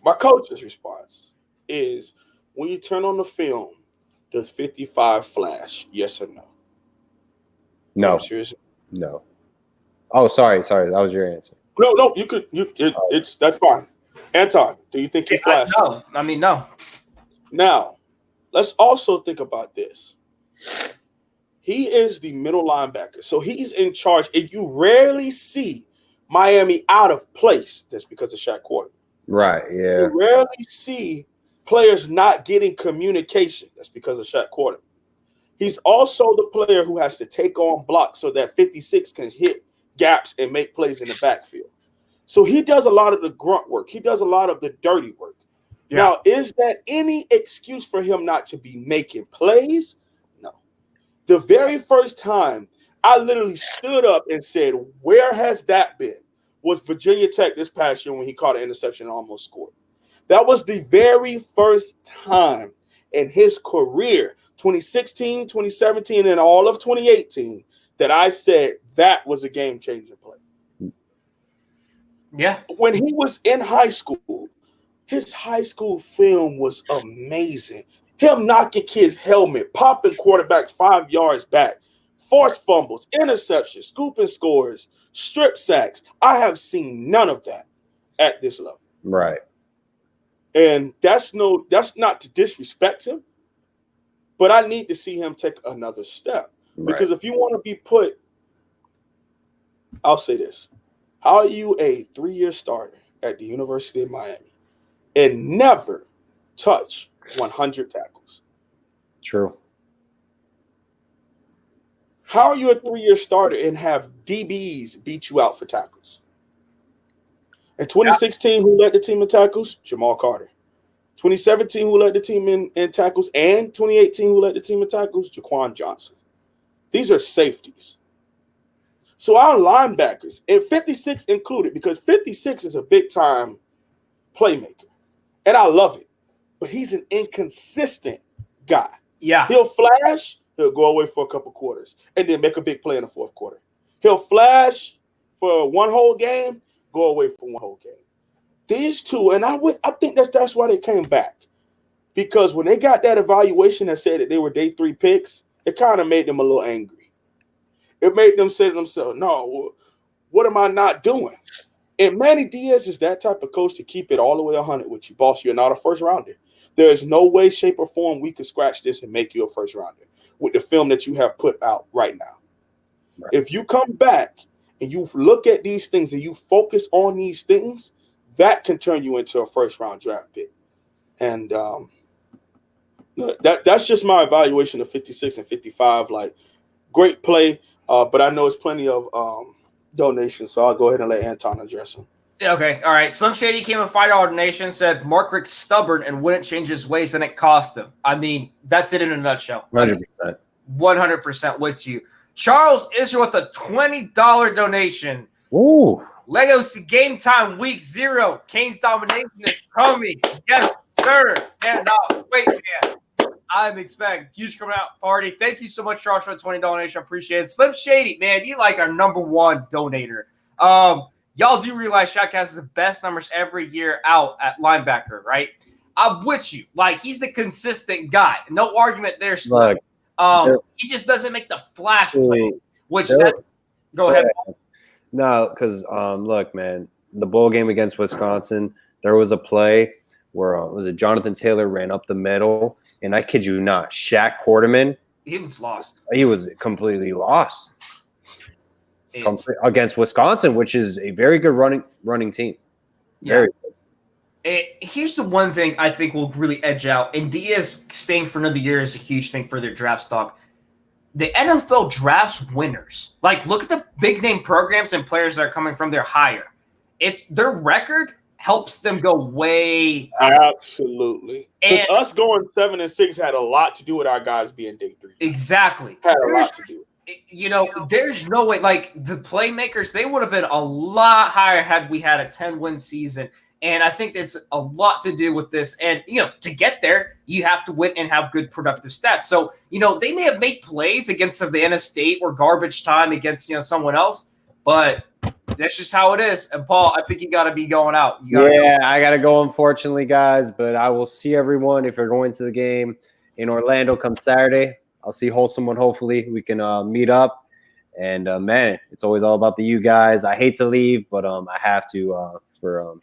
my coach's response is when you turn on the film, does 55 flash? Yes or no? No. Seriously? No. Oh, sorry. That was your answer. No, you could. That's fine. Anton, do you think he flashed? No, I mean no. Now, let's also think about this. He is the middle linebacker, so he's in charge, and you rarely see Miami out of place. That's because of Shaq Quarterman. Right. Yeah. You rarely see players not getting communication. That's because of Shaq Quarterman. He's also the player who has to take on blocks so that 56 can hit gaps and make plays in the backfield. So he does a lot of the grunt work. He does a lot of the dirty work. Yeah. Now, is that any excuse for him not to be making plays? No. The very first time I literally stood up and said, where has that been? Was Virginia Tech this past year when he caught an interception and almost scored. That was the very first time in his career, 2016, 2017, and all of 2018, that I said that was a game-changing play. Yeah. When he was in high school, his high school film was amazing. Him knocking kids' helmet, popping quarterbacks 5 yards back, forced fumbles, interceptions, scooping scores, strip sacks. I have seen none of that at this level. Right. And that's not to disrespect him, but I need to see him take another step. Because if you want to be put, I'll say this. How are you a 3-year starter at the University of Miami and never touch 100 tackles? True. How are you a 3-year starter and have DBs beat you out for tackles? In 2016, who led the team in tackles? Jamal Carter. 2017, who led the team in tackles? And 2018, who led the team in tackles? Jaquan Johnson. These are safeties. So our linebackers, and 56 included, because 56 is a big-time playmaker. And I love it. But he's an inconsistent guy. Yeah. He'll flash, He'll go away for a couple quarters and then make a big play in the fourth quarter. He'll flash for one whole game, go away for one whole game. These two, and I think that's why they came back. Because when they got that evaluation that said that they were day 3 picks, it kind of made them a little angry. It made them say to themselves, no, what am I not doing? And Manny Diaz is that type of coach to keep it all the way 100 with you. Boss, you're not a first rounder. There's no way, shape, or form we can scratch this and make you a first rounder with the film that you have put out right now. Right. If you come back and you look at these things and you focus on these things, that can turn you into a first-round draft pick. And that's just my evaluation of 56 and 55. Like, great play, but I know it's plenty of donations, so I'll go ahead and let Anton address them. Okay, all right. Slim Shady came with $5 donation, said Mark Richt's stubborn and wouldn't change his ways, and it cost him. I mean, that's it in a nutshell. 100%. 100% with you. Charles Israel with a $20 donation. Ooh. Lego Game Time Week 0. Kane's domination is coming. Yes, sir. Man, wait, man. I'm expecting huge coming out party. Thank you so much, Charles, for the $20 donation. I appreciate it. Slim Shady, man, you like our number one donator. Y'all do realize Shaq has the best numbers every year out at linebacker, right? I'm with you. Like, he's the consistent guy. No argument there, Slim. He just doesn't make the flash plays, which that's – go ahead. No, because, look, man, the bowl game against Wisconsin, there was a play where was it Jonathan Taylor ran up the middle, and I kid you not, Shaq Quarterman. He was lost. He was completely lost. Against Wisconsin, which is a very good running team. Very good. Here's the one thing I think will really edge out, and Diaz staying for another year is a huge thing for their draft stock. The NFL drafts winners. Like, look at the big name programs and players that are coming from their higher. It's their record helps them go way. Absolutely. Because us going 7-6 had a lot to do with our guys being day 3. Exactly. Had a lot to do. You know, there's no way. Like, the playmakers, they would have been a lot higher had we had a 10-win season. And I think it's a lot to do with this. And, you know, to get there, you have to win and have good productive stats. So, you know, they may have made plays against Savannah State or garbage time against, you know, someone else. But that's just how it is. And, Paul, I think you got to be going out. I got to go, unfortunately, guys. But I will see everyone if you're going to the game in Orlando come Saturday. I'll see someone. Hopefully we can meet up. And, man, it's always all about the you guys. I hate to leave, but I have to for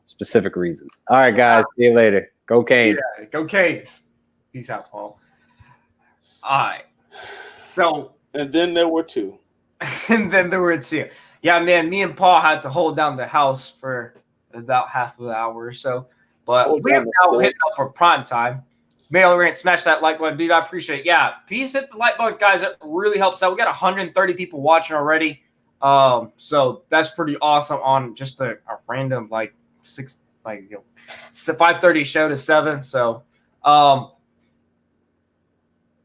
specific reasons. All right, guys. See you later. Go Canes. Yeah, go Canes. Peace out, Paul. All right. So. And then there were 2. And then there were 2. Yeah, man, me and Paul had to hold down the house for about half of an hour or so. But we have now hitting up for prime time. Mail rant, smash that like button. Dude, I appreciate it. Yeah, please hit the like button, guys. That really helps out. We got 130 people watching already. So that's pretty awesome on just a random, 5:30 show to 7. So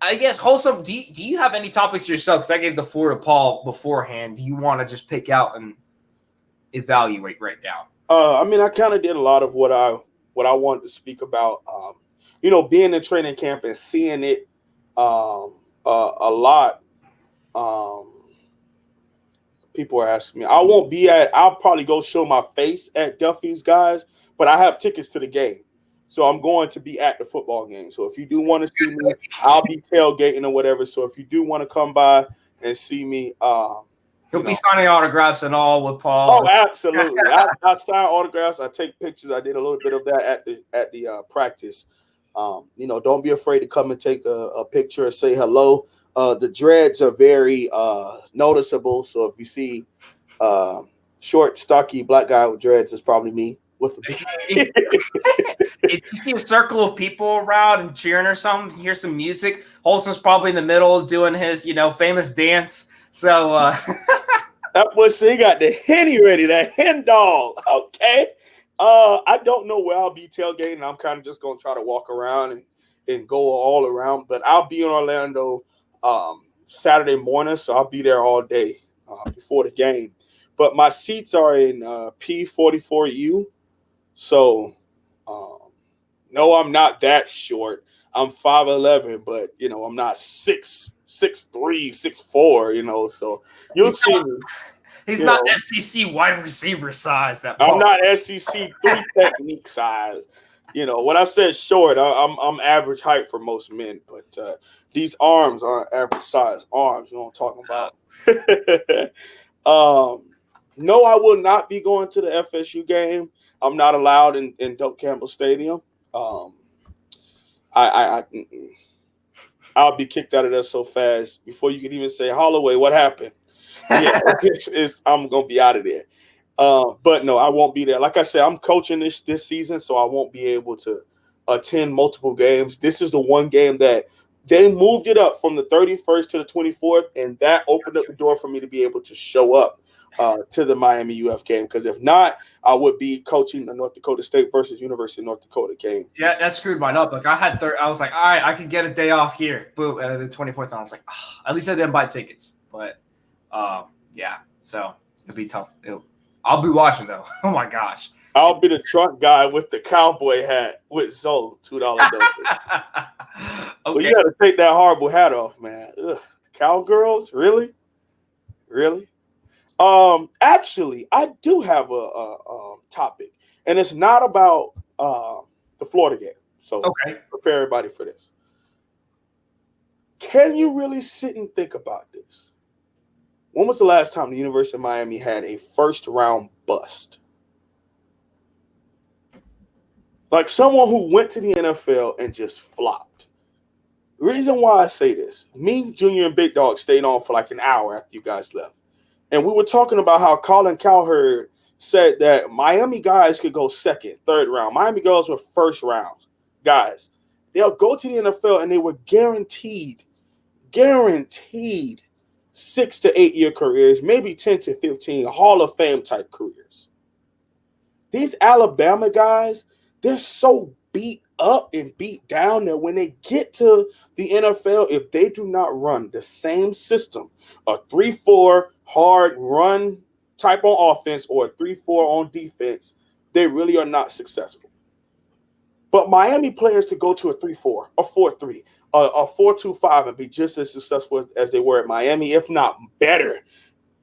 I guess, Wholesome, do you have any topics yourself? Because I gave the floor to Paul beforehand. Do you want to just pick out and evaluate right now? I mean, I kind of did a lot of what I wanted to speak about. You know, being in training camp and seeing it a lot. People are asking me. I'll probably go show my face at Duffy's, guys, but I have tickets to the game. So I'm going to be at the football game. So if you do want to see me, I'll be tailgating or whatever. So if you do want to come by and see me, he'll be signing autographs and all with Paul. Oh, absolutely. I sign autographs. I take pictures. I did a little bit of that at the practice. You know, don't be afraid to come and take a picture or say hello. The dreads are very noticeable. So if you see short, stocky black guy with dreads, it's probably me. If you see a circle of people around and cheering or something, hear some music, Wholesome's probably in the middle doing his, famous dance. So that boy, he got the henny ready, that hen dog. Okay. I don't know where I'll be tailgating. I'm kind of just gonna try to walk around and go all around, but I'll be in Orlando Saturday morning, so I'll be there all day before the game. But my seats are in P44U. So, no, I'm not that short. I'm 5'11", but I'm not 6'3", 6'4", so you'll see me. He's not SEC wide receiver size. I'm not SEC 3 technique size. When I said short, I'm average height for most men, but these arms aren't average size arms. You know what I'm talking about? No, I will not be going to the FSU game. I'm not allowed in Doak Campbell Stadium. I'll be kicked out of there so fast before you can even say, Holloway, what happened? Yeah, I'm gonna be out of there. But no, I won't be there. Like I said, I'm coaching this season, so I won't be able to attend multiple games. This is the one game that they moved it up from the 31st to the 24th, and that opened up the door for me to be able to show up to the Miami UF game. Because if not, I would be coaching the North Dakota State versus University of North Dakota game. Yeah, that screwed mine up. Like I was like, all right, I could get a day off here. Boom, and the 24th, I was like, at least I didn't buy tickets. But yeah, so it'd be tough. I'll be watching though. Oh my gosh. I'll be the truck guy with the cowboy hat with Zoe, $2 donation. Okay. Well, you got to take that horrible hat off, man. Ugh. Cowgirls, really? Actually, I do have a topic, and it's not about the Florida game. So prepare everybody for this. Can you really sit and think about this? When was the last time the University of Miami had a first-round bust? Like someone who went to the NFL and just flopped. The reason why I say this, me, Junior, and Big Dog stayed on for like an hour after you guys left. And we were talking about how Colin Cowherd said that Miami guys could go second, third round. Miami girls were first rounds. Guys, they'll go to the NFL and they were guaranteed 6 to 8 year careers, maybe 10 to 15 Hall of Fame type careers. These Alabama guys, they're so beat up and beat down that when they get to the NFL, if they do not run the same system, a 3-4 hard run type on offense or a 3-4 on defense, they really are not successful. But Miami players could go to a 3-4, a 4-3, a 4-2-5 and be just as successful as they were at Miami, if not better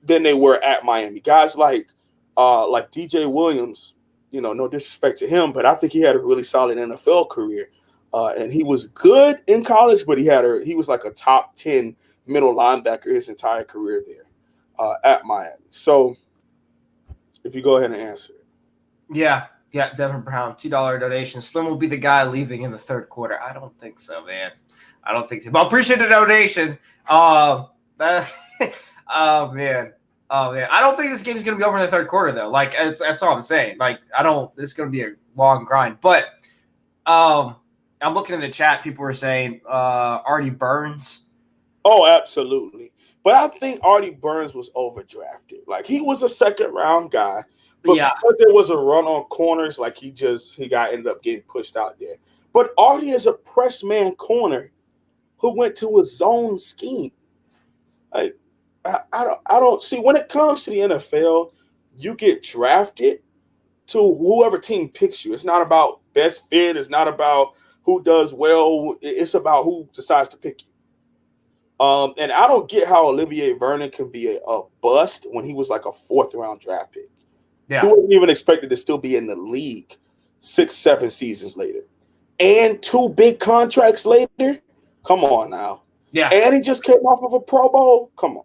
than they were at Miami. Guys like DJ Williams, no disrespect to him, but I think he had a really solid NFL career. And he was good in college, but he was like a top 10 middle linebacker his entire career there at Miami. So if you go ahead and answer it. Yeah, Devin Brown, $2 donation. Slim will be the guy leaving in the third quarter. I don't think so, man. I don't think so. But I appreciate the donation. Oh, man. I don't think this game is going to be over in the third quarter, though. Like, that's all I'm saying. Like, this is going to be a long grind. But I'm looking in the chat. People were saying Artie Burns. Oh, absolutely. But I think Artie Burns was overdrafted. Like, he was a second-round guy. But because there was a run on corners, like he ended up getting pushed out there. But Artie is a press man corner who went to a zone scheme. Like, I don't see, when it comes to the NFL, you get drafted to whoever team picks you. It's not about best fit. It's not about who does well. It's about who decides to pick you. And I don't get how Olivier Vernon can be a bust when he was like a 4th-round draft pick. Yeah. He wasn't even expected to still be in the league 6-7 seasons later. And 2 big contracts later. Come on now. Yeah. And he just came off of a Pro Bowl. Come on.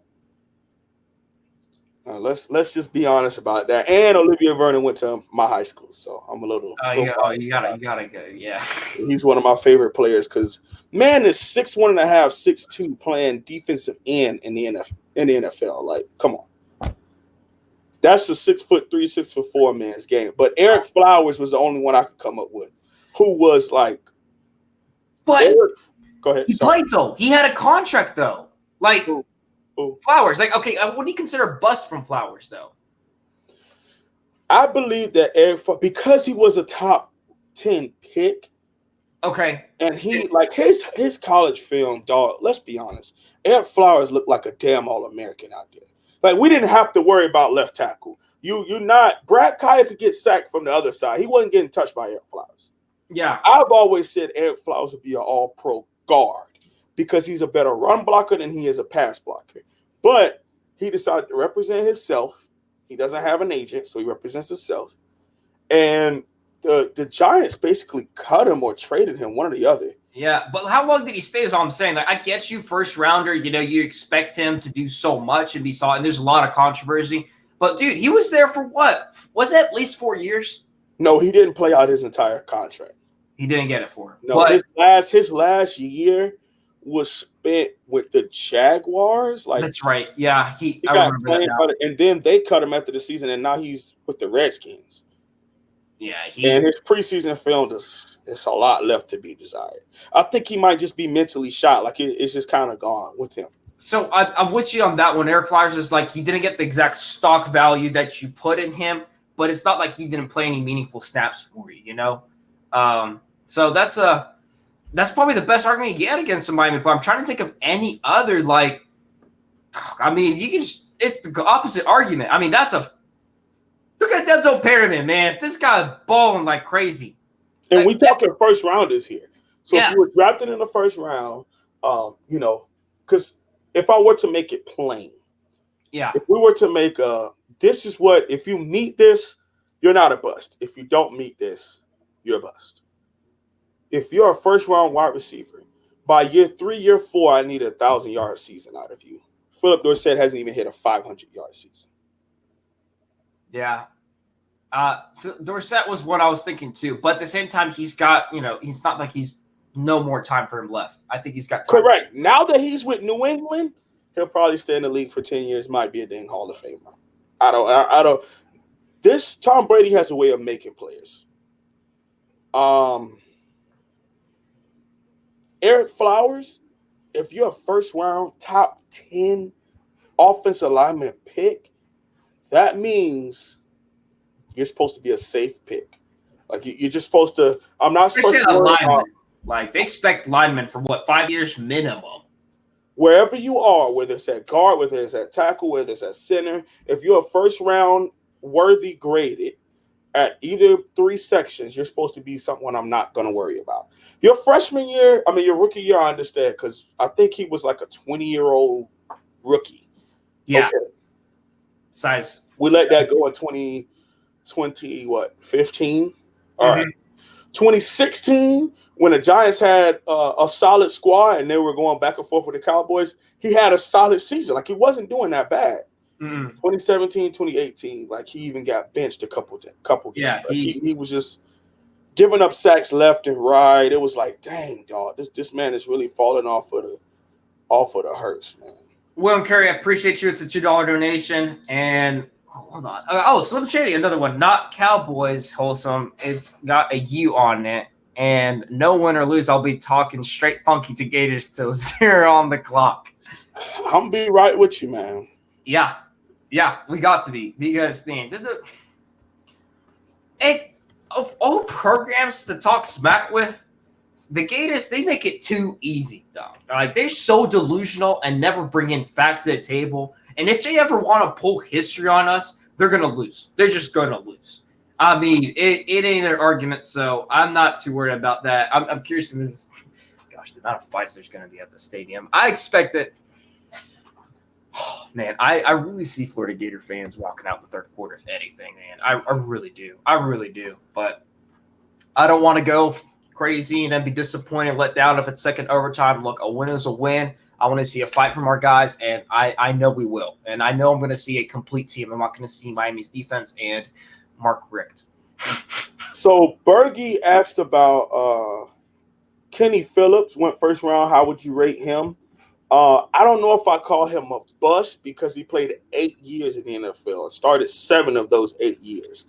Let's just be honest about that. And Olivier Vernon went to my high school, so I'm a little. You gotta go. Yeah. He's one of my favorite players because man is 6'1.5", 6'2", playing defensive end in the NFL. Like, come on. That's a 6'3", 6'4" man's game. But Eric Flowers was the only one I could come up with who was like. But go ahead. He played though. He had a contract though. Like. Flowers, like, okay, what do you consider a bust from Flowers, though? I believe that Eric, because he was a top 10 pick. Okay. And he, like, his college film, dog, let's be honest, Eric Flowers looked like a damn All-American out there. Like, we didn't have to worry about left tackle. Brad Kaya could get sacked from the other side. He wasn't getting touched by Eric Flowers. Yeah. I've always said Eric Flowers would be an all-pro guard because he's a better run blocker than he is a pass blocker. But he decided to represent himself. He doesn't have an agent, so he represents himself. And the Giants basically cut him or traded him, one or the other. Yeah, but how long did he stay is all I'm saying. Like, I get you, first rounder, you expect him to do so much and be saw, and there's a lot of controversy. But, dude, he was there for what? Was it at least 4 years? No, he didn't play out his entire contract. He didn't get it for him. No, but his last year was spent with the Jaguars. Like, that's right. Yeah, he I got remember that now. and then they cut him after the season, and now he's with the Redskins. Yeah, and his preseason film it's a lot left to be desired. I think he might just be mentally shot. Like it's just kind of gone with him. So I'm with you on that one. Eric Flowers is like, he didn't get the exact stock value that you put in him, but it's not like he didn't play any meaningful snaps for you, So that's probably the best argument you get against the Miami player. I'm trying to think of any other, like, I mean, it's the opposite argument. I mean, look at Denzel Perryman, man. This guy balling like crazy. And we talking first rounders here. So yeah. If you were drafted in the first round, because if I were to make it plain, if we were to make this is what, if you meet this, you're not a bust. If you don't meet this, you're a bust. If you're a first round wide receiver, by year 3, year 4, I need a 1,000-yard season out of you. Philip Dorsett hasn't even hit a 500-yard season. Yeah. Dorsett was what I was thinking too. But at the same time, he's got, he's not like he's no more time for him left. I think he's got time. Correct. Now that he's with New England, he'll probably stay in the league for 10 years, might be a dang Hall of Famer. I don't. This Tom Brady has a way of making players. Eric Flowers, if you're a first round top 10 offensive lineman pick, that means you're supposed to be a safe pick. Like you're just supposed to. I'm not supposed to worry about. Like they expect linemen for what, 5 years minimum. Wherever you are, whether it's at guard, whether it's at tackle, whether it's at center, if you're a first round worthy graded at either 3 sections, you're supposed to be someone I'm not going to worry about. Your freshman year, your rookie year, I understand because I think he was like a 20-year-old rookie. Yeah. Okay. Size. We let that go in 15? All right. 2016, when the Giants had a solid squad and they were going back and forth with the Cowboys, he had a solid season. Like, he wasn't doing that bad. 2017, 2018, like, he even got benched a couple games. Yeah, like, he was just giving up sacks left and right. It was like, dang, dog, this man is really falling off of the hearse, man. William Curry, I appreciate you with the $2 donation. And hold on. Slim Shady, another one. Not Cowboys, Wholesome. It's got a U on it. And no win or lose, I'll be talking straight funky to Gators till 0 on the clock. I'm going to be right with you, man. Yeah, we got to be. Because of all programs to talk smack with, the Gators, they make it too easy, though. Like, they're so delusional and never bring in facts to the table. And if they ever want to pull history on us, they're going to lose. They're just going to lose. I mean, it ain't an argument, so I'm not too worried about that. I'm curious to know, gosh, the amount of fights there's going to be at the stadium. I expect that. Oh, man, I really see Florida Gator fans walking out in the third quarter, if anything, man. I really do. I really do. But I don't want to go crazy and then be disappointed, let down if it's second overtime. Look, a win is a win. I want to see a fight from our guys, and I know we will. And I know I'm going to see a complete team. I'm not going to see Miami's defense and Mark Richt. So Bergie asked about Kenny Phillips, went first round. How would you rate him? I don't know if I call him a bust because he played 8 years in the NFL. Started 7 of those 8 years.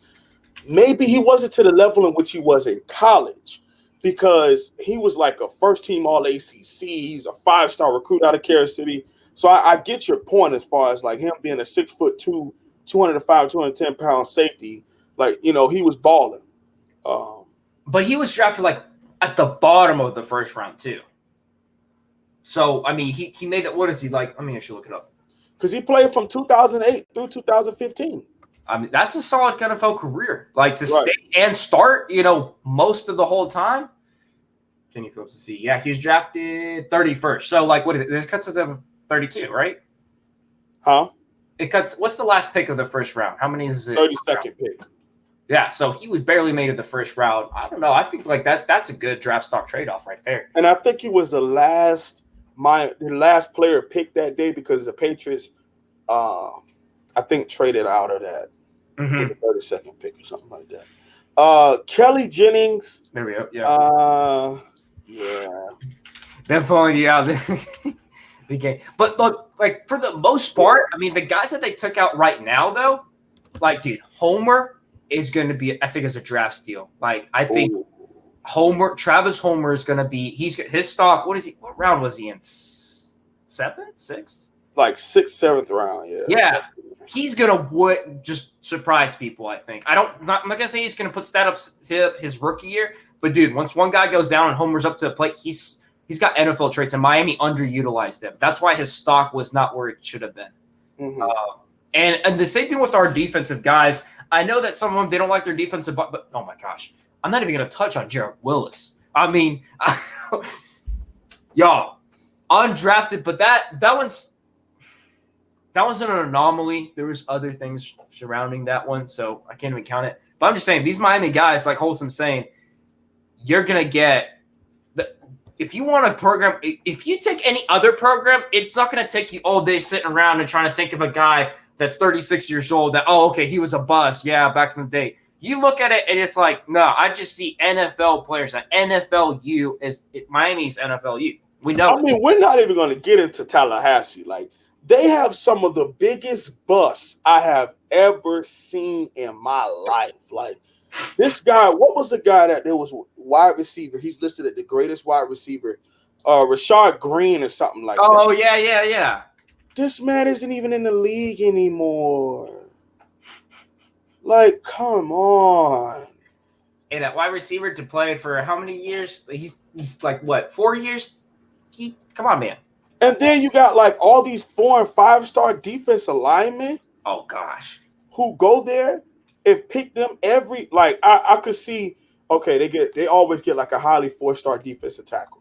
Maybe he wasn't to the level in which he was in college because he was like a first-team All-ACC. He's a 5-star recruit out of Kansas City. So I get your point as far as like him being a 6'2", 205, 210-pound safety. Like, he was balling. But he was drafted like at the bottom of the first round too. So, I mean, he made it. What is he like? Let me actually look it up. Because he played from 2008 through 2015. I mean, that's a solid NFL career. Like to Right. stay and start, most of the whole time. Kenny Phillips to see. Yeah, he was drafted 31st. So, like, what is it? It cuts us of 32, right? Huh? It cuts. What's the last pick of the first round? How many is it? 32nd pick. Yeah, so he was barely made it the first round. I don't know. I think like that's a good draft stock trade-off right there. And I think he was the last player picked that day because the Patriots, I think, traded out of that with the 32nd pick or something like that. Kelly Jennings. There we go. Yeah. Yeah. Definitely, yeah. The game. But look, like for the most part, I mean, the guys that they took out right now, though, like, dude, Homer is going to be, I think, is a draft steal. Like, I think Travis Homer is going to be, his stock, what round was he in? 7th, 6th? Like 6th, 7th round, yeah. Yeah. He's going to just surprise people, I think. I'm not going to say he's going to put stats up his rookie year, but dude, once one guy goes down and Homer's up to the plate, he's got NFL traits, and Miami underutilized him. That's why his stock was not where it should have been. Mm-hmm. And the same thing with our defensive guys. I know that some of them, they don't like their defensive, but oh my gosh, I'm not even going to touch on Jarrett Willis. I mean, y'all, undrafted, but that one's an anomaly. There was other things surrounding that one, so I can't even count it. But I'm just saying, these Miami guys, like Wholesome saying, you're going to get if you want a program, if you take any other program, it's not going to take you all day sitting around and trying to think of a guy that's 36 years old that, okay, he was a bust. Yeah, back in the day. You look at it and it's like, no, I just see NFL players. That NFLU is Miami's NFLU. We know. I mean, we're not even going to get into Tallahassee. Like, they have some of the biggest busts I have ever seen in my life. Like, this guy, what was the guy that there was wide receiver? He's listed at the greatest wide receiver, Rashard Green or something like that. Oh, yeah. This man isn't even in the league anymore. Like, come on. And that wide receiver to play for how many years? He's like, what, 4 years? Come on, man. And then you got like all these 4- and 5-star defensive linemen. Oh, gosh. Who go there and pick them every, like, I could see, okay, they always get like a highly 4-star defensive tackle.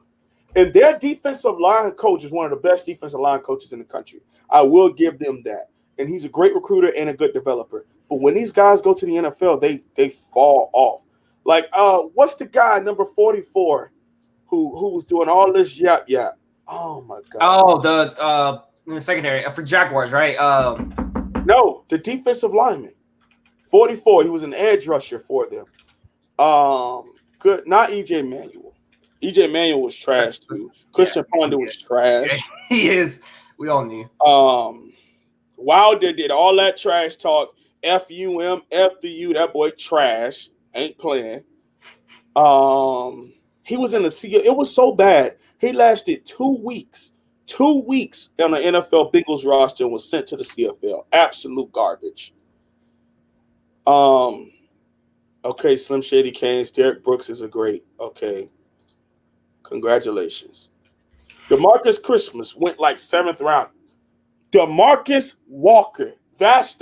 And their defensive line coach is one of the best defensive line coaches in the country. I will give them that. And he's a great recruiter and a good developer. But when these guys go to the NFL, they fall off. Like, what's the guy, number 44, who was doing all this yap? Oh, my God. Oh, the secondary for Jaguars, right? No, the defensive lineman. 44. He was an edge rusher for them. Good. Not E.J. Manuel. E.J. Manuel was trash, too. Christian Ponder was trash. He is. We all knew. Wilder did all that trash talk. F-U-M, F-the-U. That boy trash. Ain't playing. He was in the CFL. It was so bad. He lasted 2 weeks. 2 weeks on the NFL Bengals roster and was sent to the CFL. Absolute garbage. Okay, Slim Shady Canes. Derek Brooks is a great. Okay. Congratulations. DeMarcus Christmas went like 7th round. DeMarcus Walker. That's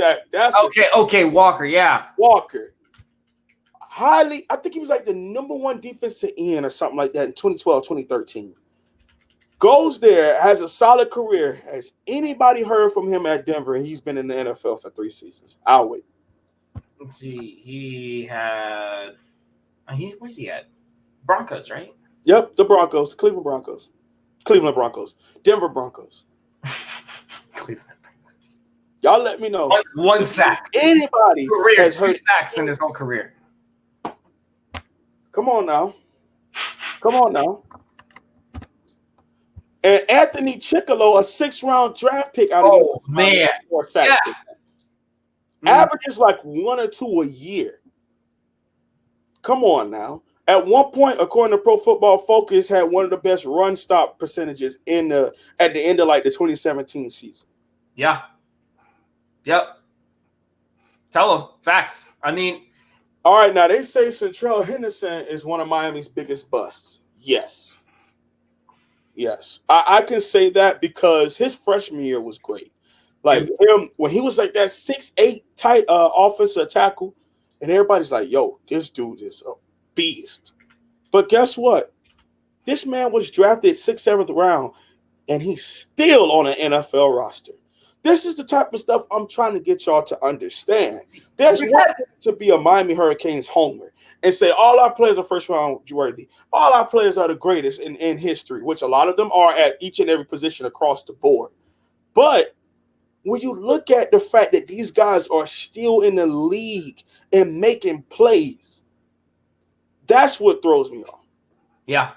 okay, Walker, yeah. Walker. I think he was like the number 1 defensive end or something like that in 2012, 2013. Goes there, has a solid career. Has anybody heard from him at Denver? And he's been in the NFL for 3 seasons. I'll wait. Let's see. He had. Where's he at? Broncos, right? Yep, the Broncos. Cleveland Broncos. Denver Broncos. Cleveland Broncos. Y'all let me know. One sack. Anybody has heard 2 sacks in his whole career. Come on now. And Anthony Chickalo, a 6th-round draft pick out of man. 4 sacks. Yeah. Averages like 1 or 2 a year. Come on now. At one point, according to Pro Football Focus, had one of the best run stop percentages at the end of like the 2017 season. Yeah. Yep. Tell them facts. I mean, all right. Now they say Centrell Henderson is one of Miami's biggest busts. Yes. I can say that because his freshman year was great. Like him when he was like that 6'8" tight offensive tackle, and everybody's like, "Yo, this dude is a beast." But guess what? This man was drafted 6th, 7th round, and he's still on an NFL roster. This is the type of stuff I'm trying to get y'all to understand. There's one thing to be a Miami Hurricanes homer and say all our players are first round worthy. All our players are the greatest in history, which a lot of them are at each and every position across the board. But when you look at the fact that these guys are still in the league and making plays, that's what throws me off. Yeah.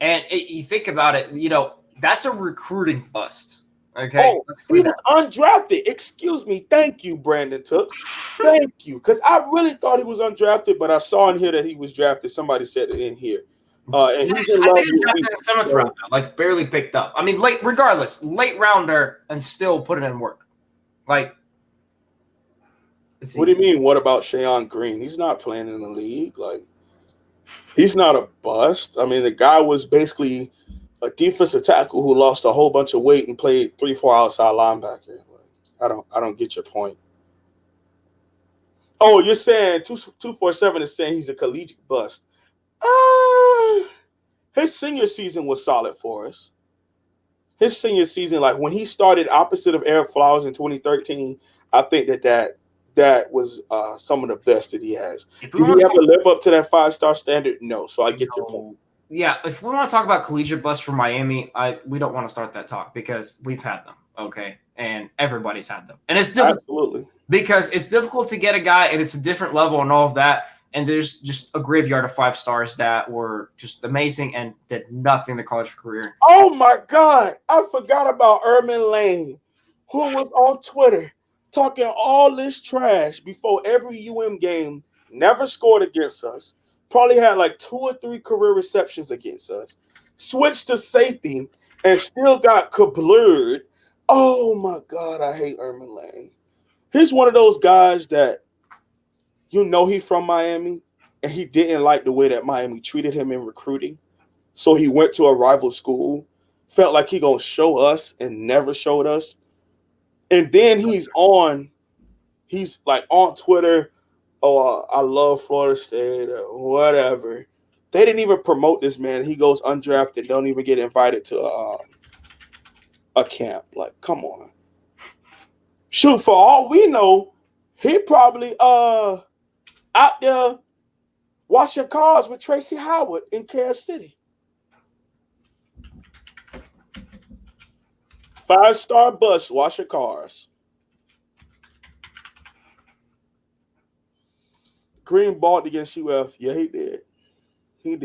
And you think about it, that's a recruiting bust. Okay. Oh, he was undrafted. Excuse me. Thank you, Brandon Tooks. Thank you. Because I really thought he was undrafted, but I saw in here that he was drafted. Somebody said it in here. And he's in I think he's drafted in the 7th round, like barely picked up. I mean, late rounder and still put it in work. Like, what do you mean? What about Shayon Green? He's not playing in the league. Like, he's not a bust. I mean, the guy was basically a defensive tackle who lost a whole bunch of weight and played 3-4 outside linebacker. I don't get your point. Oh, you're saying 247 is saying he's a collegiate bust. His senior season was solid for us. His senior season, like when he started opposite of Eric Flowers in 2013, I think that was some of the best that he has. Did he ever live up to that 5-star standard? No. So I get your point. Yeah, if we want to talk about collegiate bust for Miami, we don't want to start that talk because we've had them, okay? And everybody's had them. And it's difficult. Absolutely. Because it's difficult to get a guy, and it's a different level and all of that. And there's just a graveyard of 5 stars that were just amazing and did nothing in their college career. Oh, my God. I forgot about Ermin Lane, who was on Twitter talking all this trash before every UM game, never scored against us. Probably had like 2 or 3 career receptions against us. Switched to safety and still got kablurred. Oh, my God. I hate Ermin Lane. He's one of those guys that he's from Miami, and he didn't like the way that Miami treated him in recruiting. So he went to a rival school, felt like he going to show us and never showed us. And then he's like on Twitter, "Oh, I love Florida State," or whatever. They didn't even promote this man. He goes undrafted, don't even get invited to a camp. Like, come on. Shoot, for all we know, he probably out there washing cars with Tracy Howard in Kansas City. 5-star bus washing cars. Green balled against UF. Yeah, he did. He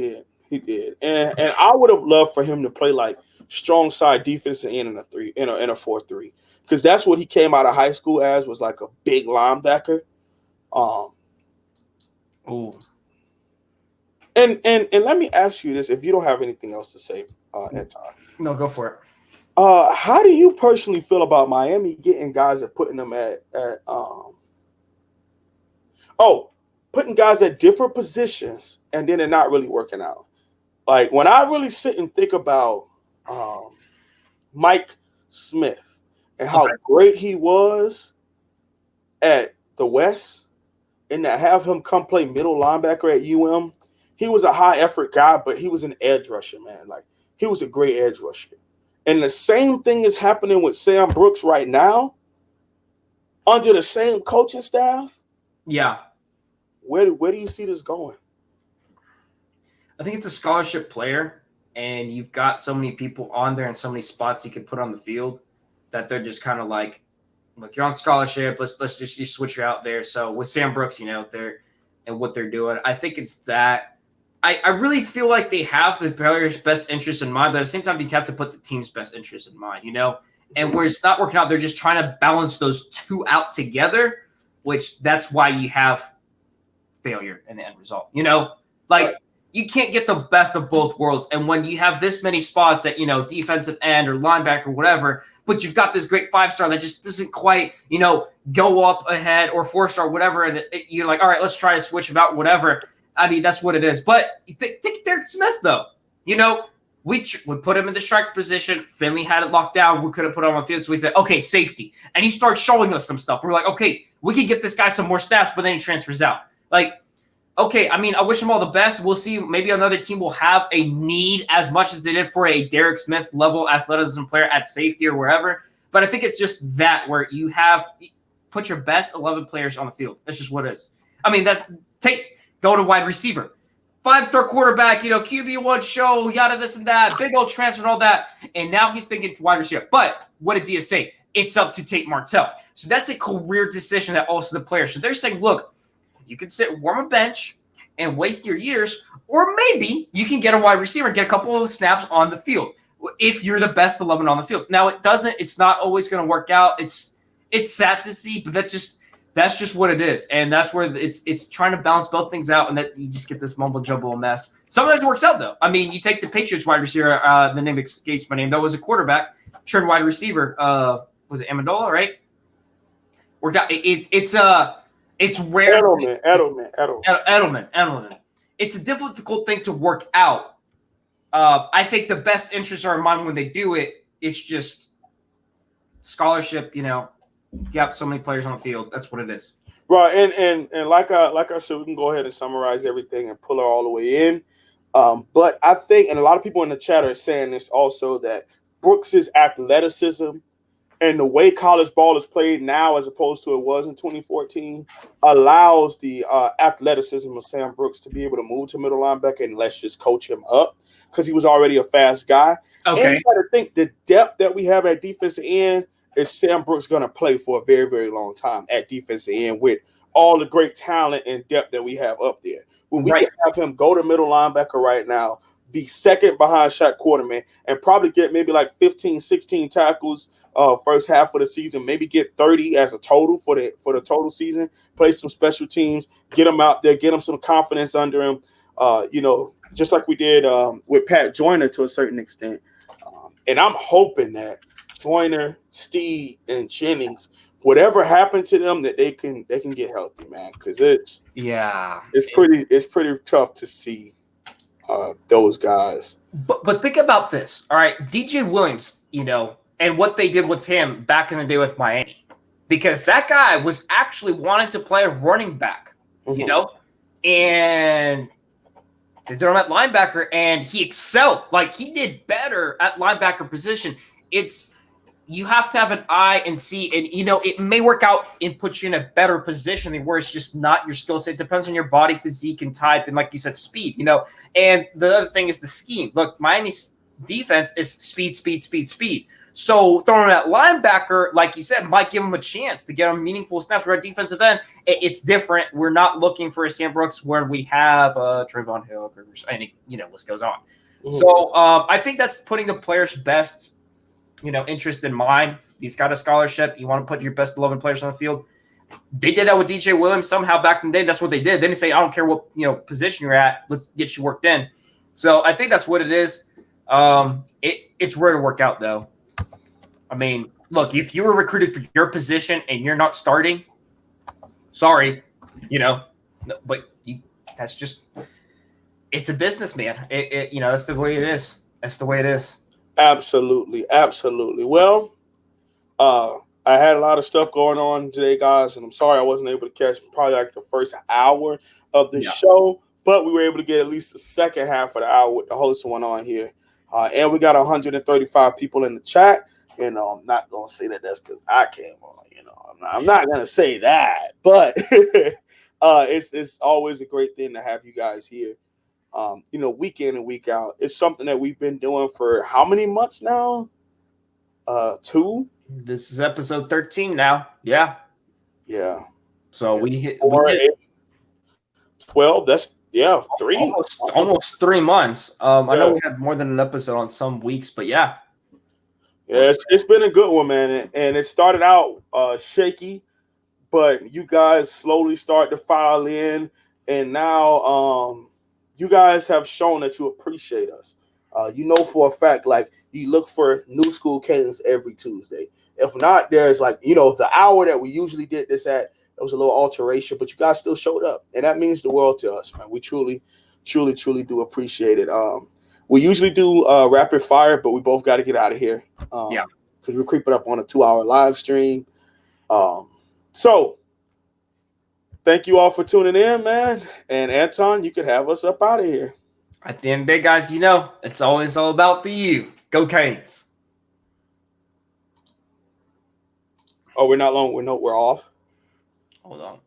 did. And I would have loved for him to play like strong side defensive end in a 4-3. Because that's what he came out of high school as, was like a big linebacker. And let me ask you this, if you don't have anything else to say, Anton. No, go for it. How do you personally feel about Miami getting guys and putting them putting guys at different positions and then they're not really working out? Like when I really sit and think about Mike Smith and how great he was at the West, and to have him come play middle linebacker at UM, he was a high effort guy, but he was an edge rusher, man. Like he was a great edge rusher. And the same thing is happening with Sam Brooks right now under the same coaching staff. Yeah. Where do you see this going? I think it's a scholarship player, and you've got so many people on there and so many spots you could put on the field that they're just kind of like, look, you're on scholarship. Let's just switch you out there. So with Sam Brooks, there and what they're doing, I think it's that. I really feel like they have the player's best interest in mind, but at the same time, you have to put the team's best interest in mind, And where it's not working out, they're just trying to balance those two out together, which that's why you have failure in the end result. You can't get the best of both worlds. And when you have this many spots at, defensive end or linebacker or whatever, but you've got this great 5-star that just doesn't quite, go up ahead or 4-star, whatever. And you're like, all right, let's try to switch him out, whatever. I mean, that's what it is. But think Derek Smith, though, We put him in the striker position. Finley had it locked down. We could have put him on the field. So we said, okay, safety. And he starts showing us some stuff. We're like, okay, we can get this guy some more snaps, but then he transfers out. Like, okay, I mean, I wish him all the best. We'll see. Maybe another team will have a need as much as they did for a Derek Smith level athleticism player at safety or wherever. But I think it's just that where you have put your best 11 players on the field. That's just what it is. I mean, go to wide receiver. 5-star quarterback, QB1 show, yada, this and that, big old transfer and all that. And now he's thinking wide receiver. But what did Dia say? It's up to Tate Martell. So that's a career decision that also the players. So they're saying, look, you can sit warm a bench and waste your years, or maybe you can get a wide receiver and get a couple of snaps on the field if you're the best 11 on the field. Now, it's not always going to work out. It's sad to see, but that's just what it is. And that's where it's trying to balance both things out, and that you just get this mumble jumble mess. Sometimes it works out, though. I mean, you take the Patriots wide receiver, the name escapes my name, that was a quarterback, turned wide receiver. Was it Amendola, right? Worked out. It's rare. Edelman. It's a difficult thing to work out. I think the best interests are in mind when they do it. It's just scholarship, you have so many players on the field. That's what it is. Right, and like I said, we can go ahead and summarize everything and pull it all the way in. But I think, and a lot of people in the chat are saying this also, that Brooks's athleticism and the way college ball is played now as opposed to it was in 2014 allows the athleticism of Sam Brooks to be able to move to middle linebacker, and let's just coach him up because he was already a fast guy. Okay. And you got to think the depth that we have at defensive end is Sam Brooks going to play for a very, very long time at defensive end with all the great talent and depth that we have up there. When we can have him go to middle linebacker right now, be second behind Shaq Quarterman, and probably get maybe like 15, 16 tackles first half of the season, maybe get 30 as a total for the total season, play some special teams, get him out there, get him some confidence under him, just like we did with Pat Joyner to a certain extent. And I'm hoping that Joyner, Steed, and Jennings, whatever happened to them, that they can get healthy, man, because it's pretty tough to see those guys. But think about this, all right? DJ Williams, and what they did with him back in the day with Miami, because that guy was actually wanting to play a running back, and they threw him at linebacker, and he excelled. Like, he did better at linebacker position. You have to have an eye and see, and it may work out and put you in a better position where it's just not your skill set. It depends on your body physique and type, and like you said, speed. And the other thing is the scheme. Look, Miami's defense is speed. So throwing him at linebacker, like you said, might give him a chance to get him meaningful snaps. Right, defensive end, it's different. We're not looking for a Sam Brooks where we have Trayvon Hill, and list goes on. Mm-hmm. So I think that's putting the player's best interest in mind. He's got a scholarship. You want to put your best 11 players on the field. They did that with DJ Williams somehow back in the day. That's what they did. They didn't say, I don't care what position you're at. Let's get you worked in. So I think that's what it is. It's rare to work out, though. I mean, look, if you were recruited for your position and you're not starting, sorry, but that's just – it's a business, man. That's the way it is. That's the way it is. Absolutely. Well, I had a lot of stuff going on today, guys, and I'm sorry I wasn't able to catch probably like the first hour of the show, but we were able to get at least the second half of the hour with the host one on here. And we got 135 people in the chat, and I'm not going to say that that's because I came on, I'm not going to say that, but it's always a great thing to have you guys here. Week in and week out. It's something that we've been doing for how many months now? 2? This is episode 13 now. Yeah. So we hit 12. That's 3. Almost 3 months. I know we had more than an episode on some weeks, but yeah. Yeah, it's been a good one, man. And it started out shaky, but you guys slowly start to file in, and now you guys have shown that you appreciate us. For a fact, like, you look for New School Cadence every Tuesday. If not, there's the hour that we usually did this at, it was a little alteration, but you guys still showed up. And that means the world to us, man. We truly, truly, truly do appreciate it. We usually do rapid fire, but we both got to get out of here. Yeah. Because we're creeping up on a 2-hour live stream. So thank you all for tuning in, man. And Anton, you could have us up out of here. At the end of the day, guys, you know, it's always all about the you. Go Canes. Oh, we're not long. We're off. Hold on.